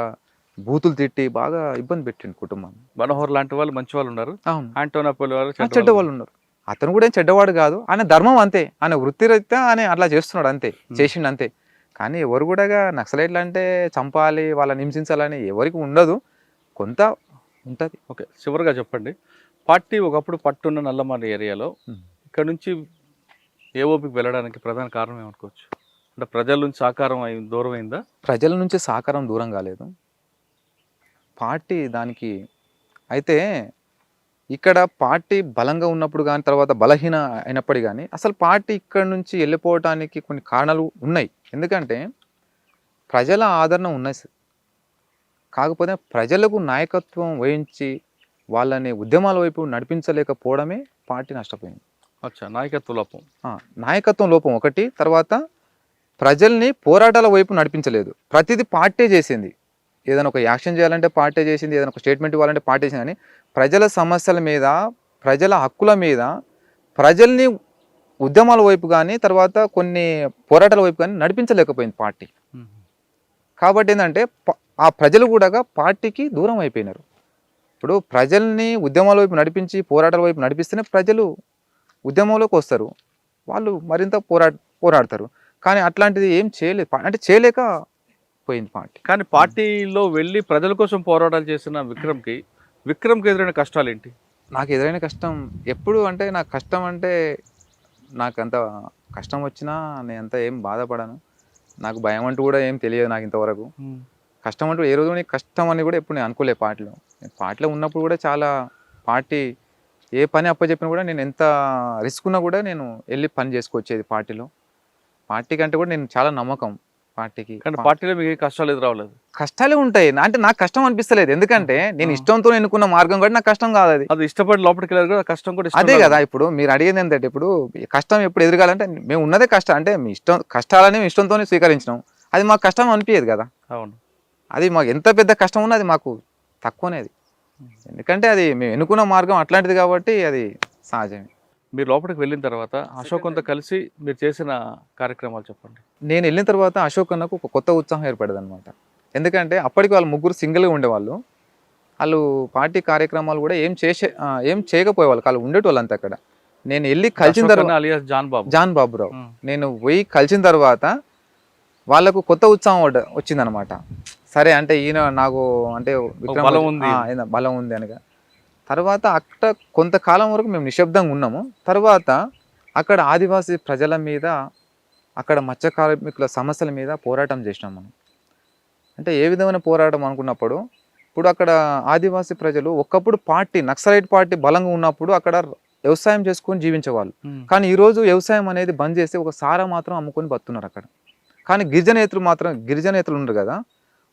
బూతులు తిట్టి బాగా ఇబ్బంది పెట్టిండు కుటుంబాన్ని. మనోహర్ లాంటి వాళ్ళు మంచి వాళ్ళు ఉన్నారు, ఆంటోనాపోలి వాళ్ళు చెడ్డవాళ్ళు ఉన్నారు. అతను కూడా ఏం చెడ్డవాడు కాదు, ఆయన ధర్మం అంతే, ఆయన వృత్తిరీత్యా ఆయన అట్లా చేస్తున్నాడు అంతే, చేసిండు అంతే. కానీ ఎవరు కూడా నక్సలైట్లు అంటే చంపాలి వాళ్ళని హింసించాలని ఎవరికి ఉండదు, కొంత ఉంటుంది. ఓకే, చివరిగా చెప్పండి, పార్టీ ఒకప్పుడు పట్టున్న నల్లమల ఏరియాలో ఇక్కడ నుంచి ఏఓపికి వెళ్ళడానికి ప్రధాన కారణం ఏమనుకోవచ్చు? అంటే ప్రజల నుంచి సహకారం దూరం అయిందా? ప్రజల నుంచి సహకారం దూరం కాలేదు, పార్టీ దానికి. అయితే ఇక్కడ పార్టీ బలంగా ఉన్నప్పుడు కానీ తర్వాత బలహీన అయినప్పటికీ కానీ అసలు పార్టీ ఇక్కడ నుంచి వెళ్ళిపోవటానికి కొన్ని కారణాలు ఉన్నాయి. ఎందుకంటే ప్రజల ఆదరణ ఉన్నాయి సార్, కాకపోతే ప్రజలకు నాయకత్వం వహించి వాళ్ళని ఉద్యమాల వైపు నడిపించలేకపోవడమే పార్టీ నష్టపోయింది. అచ్చా, నాయకత్వ లోపం. నాయకత్వం లోపం ఒకటి, తర్వాత ప్రజల్ని పోరాటాల వైపు నడిపించలేదు. ప్రతిదీ పార్టీ చేసింది, ఏదైనా ఒక యాక్షన్ చేయాలంటే పార్టీ చేసింది, ఏదైనా ఒక స్టేట్మెంట్ ఇవ్వాలంటే పార్టీ చేసింది. కానీ ప్రజల సమస్యల మీద, ప్రజల హక్కుల మీద, ప్రజల్ని ఉద్యమాల వైపు కానీ తర్వాత కొన్ని పోరాటాల వైపు కానీ నడిపించలేకపోయింది పార్టీ. కాబట్టి ఏంటంటే ఆ ప్రజలు కూడా పార్టీకి దూరం అయిపోయినారు. ఇప్పుడు ప్రజల్ని ఉద్యమాల వైపు నడిపించి పోరాటాల వైపు నడిపిస్తేనే ప్రజలు ఉద్యమంలోకి వస్తారు, వాళ్ళు మరింత పోరాడతారు. కానీ అట్లాంటిది ఏం చేయలేదు, అంటే చేయలేక పోయింది పార్టీ. కానీ పార్టీలో వెళ్ళి ప్రజల కోసం పోరాటాలు చేసిన విక్రమ్కి ఎదురైన కష్టాలు ఏంటి? నాకు ఎదురైన కష్టం ఎప్పుడు అంటే, నాకు కష్టం అంటే నాకు అంత కష్టం వచ్చినా నేను అంత ఏం బాధపడను, నాకు భయం అంటూ కూడా ఏం తెలియదు నాకు ఇంతవరకు. కష్టం అంటూ ఏ రోజు కూడా కష్టం అని కూడా ఎప్పుడు నేను అనుకోలే పార్టీలో. నేను పార్టీలో ఉన్నప్పుడు కూడా చాలా పార్టీ ఏ పని అప్పచెప్పినా కూడా నేను ఎంత రిస్క్ ఉన్నా కూడా నేను వెళ్ళి పని చేసుకొచ్చేది పార్టీలో. పార్టీ కంటే కూడా నేను చాలా నమ్మకం పార్టీకి. కానీ పార్టీలో మీకు ఏ కష్టాలు ఎదురవ్వలేదు. కష్టాలే ఉంటాయి. అంటే నాకు కష్టం అనిపిస్తలేదు. ఎందుకంటే నేను ఇష్టంతో ఎన్నుకున్న మార్గం కూడా నాకు కష్టం కాదు అది. అది ఇష్టపడి లోపలికి వెళ్ళారు కదా, కష్టం కూడా అదే కదా. ఇప్పుడు మీరు అడిగేది ఏంటంటే ఇప్పుడు కష్టం ఎప్పుడు ఎదగాలంటే మేము ఉన్నదే కష్టం. అంటే మీ ఇష్టం కష్టాలని ఇష్టంతోనే స్వీకరించినాం. అది మాకు కష్టం అనిపించదు కదా. అవును. అది మాకు ఎంత పెద్ద కష్టం ఉన్నా అది మాకు తక్కువనే అది. ఎందుకంటే అది మేము ఎన్నుకున్న మార్గం అట్లాంటిది కాబట్టి అది సహజమే. మీరు లోపలికి వెళ్ళిన తర్వాత అశోకంతో కలిసి మీరు చేసిన కార్యక్రమాలు చెప్పండి. నేను వెళ్ళిన తర్వాత అశోక్ అన్నకు ఒక కొత్త ఉత్సాహం ఏర్పడేది అనమాట. ఎందుకంటే అప్పటికి వాళ్ళు ముగ్గురు సింగిల్గా ఉండేవాళ్ళు. వాళ్ళు పార్టీ కార్యక్రమాలు కూడా ఏం చేయకపోయేవాళ్ళు. వాళ్ళు ఉండేటోళ్ళు అంతే అక్కడ. నేను వెళ్ళి కలిసిన తర్వాత అలియాస్ జాన్ బాబురావు నేను పోయి కలిసిన తర్వాత వాళ్ళకు కొత్త ఉత్సాహం వచ్చిందనమాట. సరే అంటే ఈయన నాకు అంటే బలం ఉంది. బలం ఉంది అనగా తర్వాత అక్కడ కొంతకాలం వరకు మేము నిశ్శబ్దంగా ఉన్నాము. తర్వాత అక్కడ ఆదివాసీ ప్రజల మీద అక్కడ మత్స్య కార్మికుల సమస్యల మీద పోరాటం చేసినాం మనం. అంటే ఏ విధమైన పోరాటం అనుకున్నప్పుడు ఇప్పుడు అక్కడ ఆదివాసీ ప్రజలు ఒకప్పుడు పార్టీ నక్సలైట్ పార్టీ బలంగా ఉన్నప్పుడు అక్కడ వ్యవసాయం చేసుకొని జీవించేవాళ్ళు. కానీ ఈరోజు వ్యవసాయం అనేది బంద్ చేసి ఒక సారా మాత్రం అమ్ముకొని బతున్నారు అక్కడ. కానీ గిరిజనేతలు ఉన్నారు కదా,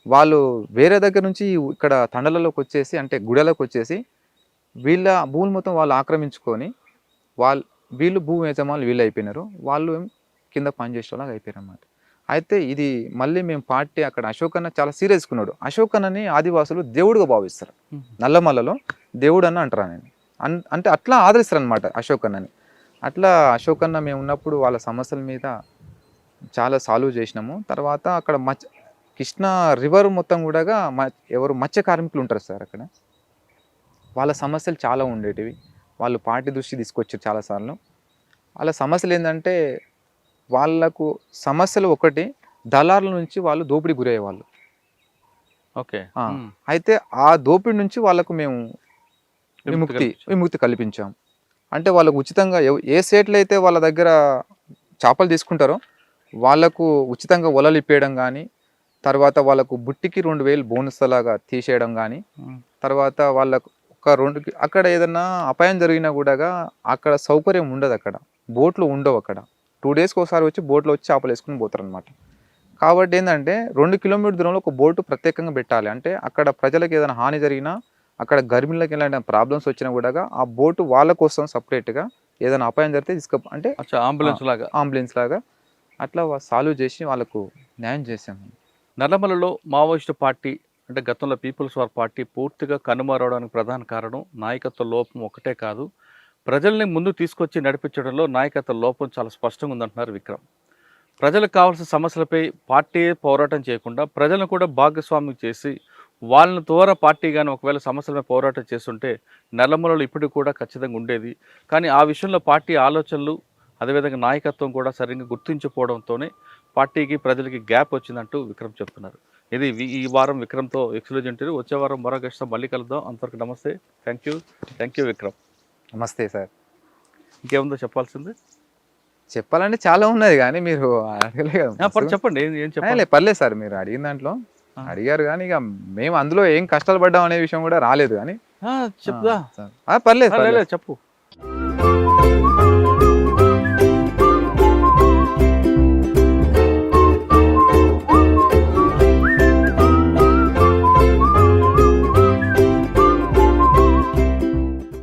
వాళ్ళు వేరే దగ్గర నుంచి ఇక్కడ తండలలోకి వచ్చేసి అంటే గుడలోకి వచ్చేసి వీళ్ళ భూములు మొత్తం వాళ్ళు ఆక్రమించుకొని వీళ్ళు భూ యజమానులు వీళ్ళు అయిపోయినారు. వాళ్ళు కింద పని చేసేలాగా అయిపోయారు అన్నమాట. అయితే ఇది మళ్ళీ మేము పార్టీ అక్కడ అశోక్ అన్న చాలా సీరియస్కున్నాడు. అశోక్ అన్నని ఆదివాసులు దేవుడుగా భావిస్తారు. నల్లమల్లలో దేవుడు అన్న అంటారు నేను అంటే అట్లా ఆదరిస్తారు అనమాట అశోక్ అన్నని. అట్లా అశోక్ అన్న మేము ఉన్నప్పుడు వాళ్ళ సమస్యల మీద చాలా సాల్వ్ చేసినాము. తర్వాత అక్కడ కృష్ణా రివర్ మొత్తం కూడా ఎవరు మత్స్య కార్మికులు ఉంటారు సార్ అక్కడ. వాళ్ళ సమస్యలు చాలా ఉండేటివి. వాళ్ళు పార్టీ దృష్టి తీసుకొచ్చారు చాలాసార్లు. వాళ్ళ సమస్యలు ఏంటంటే వాళ్ళకు సమస్యలు ఒకటి, దళారుల నుంచి వాళ్ళు దోపిడీ గురయ్యేవాళ్ళు. ఓకే. అయితే ఆ దోపిడీ నుంచి వాళ్ళకు మేము విముక్తి కల్పించాం. అంటే వాళ్ళకు ఉచితంగా ఏ స్టేట్లో అయితే వాళ్ళ దగ్గర చేపలు తీసుకుంటారో వాళ్ళకు ఉచితంగా వలలు ఇప్పేయడం కానీ, తర్వాత వాళ్ళకు బుట్టికి 2000 బోనస్ లాగా తీసేయడం కానీ, తర్వాత వాళ్ళకు అక్కడ ఏదన్నా అపాయం జరిగినా కూడా అక్కడ సౌకర్యం ఉండదు. అక్కడ బోట్లు ఉండవు. అక్కడ 2 డేస్కి ఒకసారి వచ్చి బోట్లో వచ్చి చేపలు వేసుకుని పోతారు అనమాట. కాబట్టి ఏంటంటే 2 కిలోమీటర్ దూరంలో ఒక బోటు ప్రత్యేకంగా పెట్టాలి. అంటే అక్కడ ప్రజలకు ఏదైనా హాని జరిగినా, అక్కడ గర్భిణులకు ఎలాంటి ప్రాబ్లమ్స్ వచ్చినా కూడా ఆ బోటు వాళ్ళ కోసం సపరేట్గా ఏదైనా అపాయం జరిగితే అంటే అంబులెన్స్ లాగా అట్లా సాల్వ్ చేసి వాళ్ళకు న్యాయం చేసాము. నల్లమలలో మావోయిస్టు పార్టీ అంటే గతంలో పీపుల్స్ వార్ పార్టీ పూర్తిగా కనుమరవడానికి ప్రధాన కారణం నాయకత్వ లోపం ఒకటే కాదు, ప్రజల్ని ముందు తీసుకొచ్చి నడిపించడంలో నాయకత్వ లోపం చాలా స్పష్టంగా ఉందంటున్నారు విక్రమ్. ప్రజలకు కావాల్సిన సమస్యలపై పార్టీ పోరాటం చేయకుండా ప్రజలను కూడా భాగస్వామ్యం చేసి వాళ్ళ ద్వారా పార్టీ కానీ ఒకవేళ సమస్యలపై పోరాటం చేస్తుంటే నల్లమలలో ఇప్పటికి కూడా ఖచ్చితంగా ఉండేది. కానీ ఆ విషయంలో పార్టీ ఆలోచనలు అదేవిధంగా నాయకత్వం కూడా సరిగ్గా గుర్తించిపోవడంతోనే పార్టీకి ప్రజలకి గ్యాప్ వచ్చిందంటూ విక్రమ్ చెప్తున్నారు. ఇది ఈ వారం విక్రమ్తో ఎక్స్క్లూజివ్. వచ్చే వారం మరో గెస్ట్తో మళ్ళీ కలుద్దాం. అంతవరకు నమస్తే. Thank you Vikram. నమస్తే సార్. ఇంకేముందో చెప్పాల్సింది? చెప్పాలంటే చాలా ఉన్నది కానీ మీరు అడగలే కదా. చెప్పండి. ఏం చెప్పాలి? పర్లేదు సార్, మీరు అడిగిన దాంట్లో అడిగారు కానీ ఇక మేము అందులో ఏం కష్టాలు పడ్డాం అనే విషయం కూడా రాలేదు కానీ చెప్దా. పర్లేదు చెప్పు.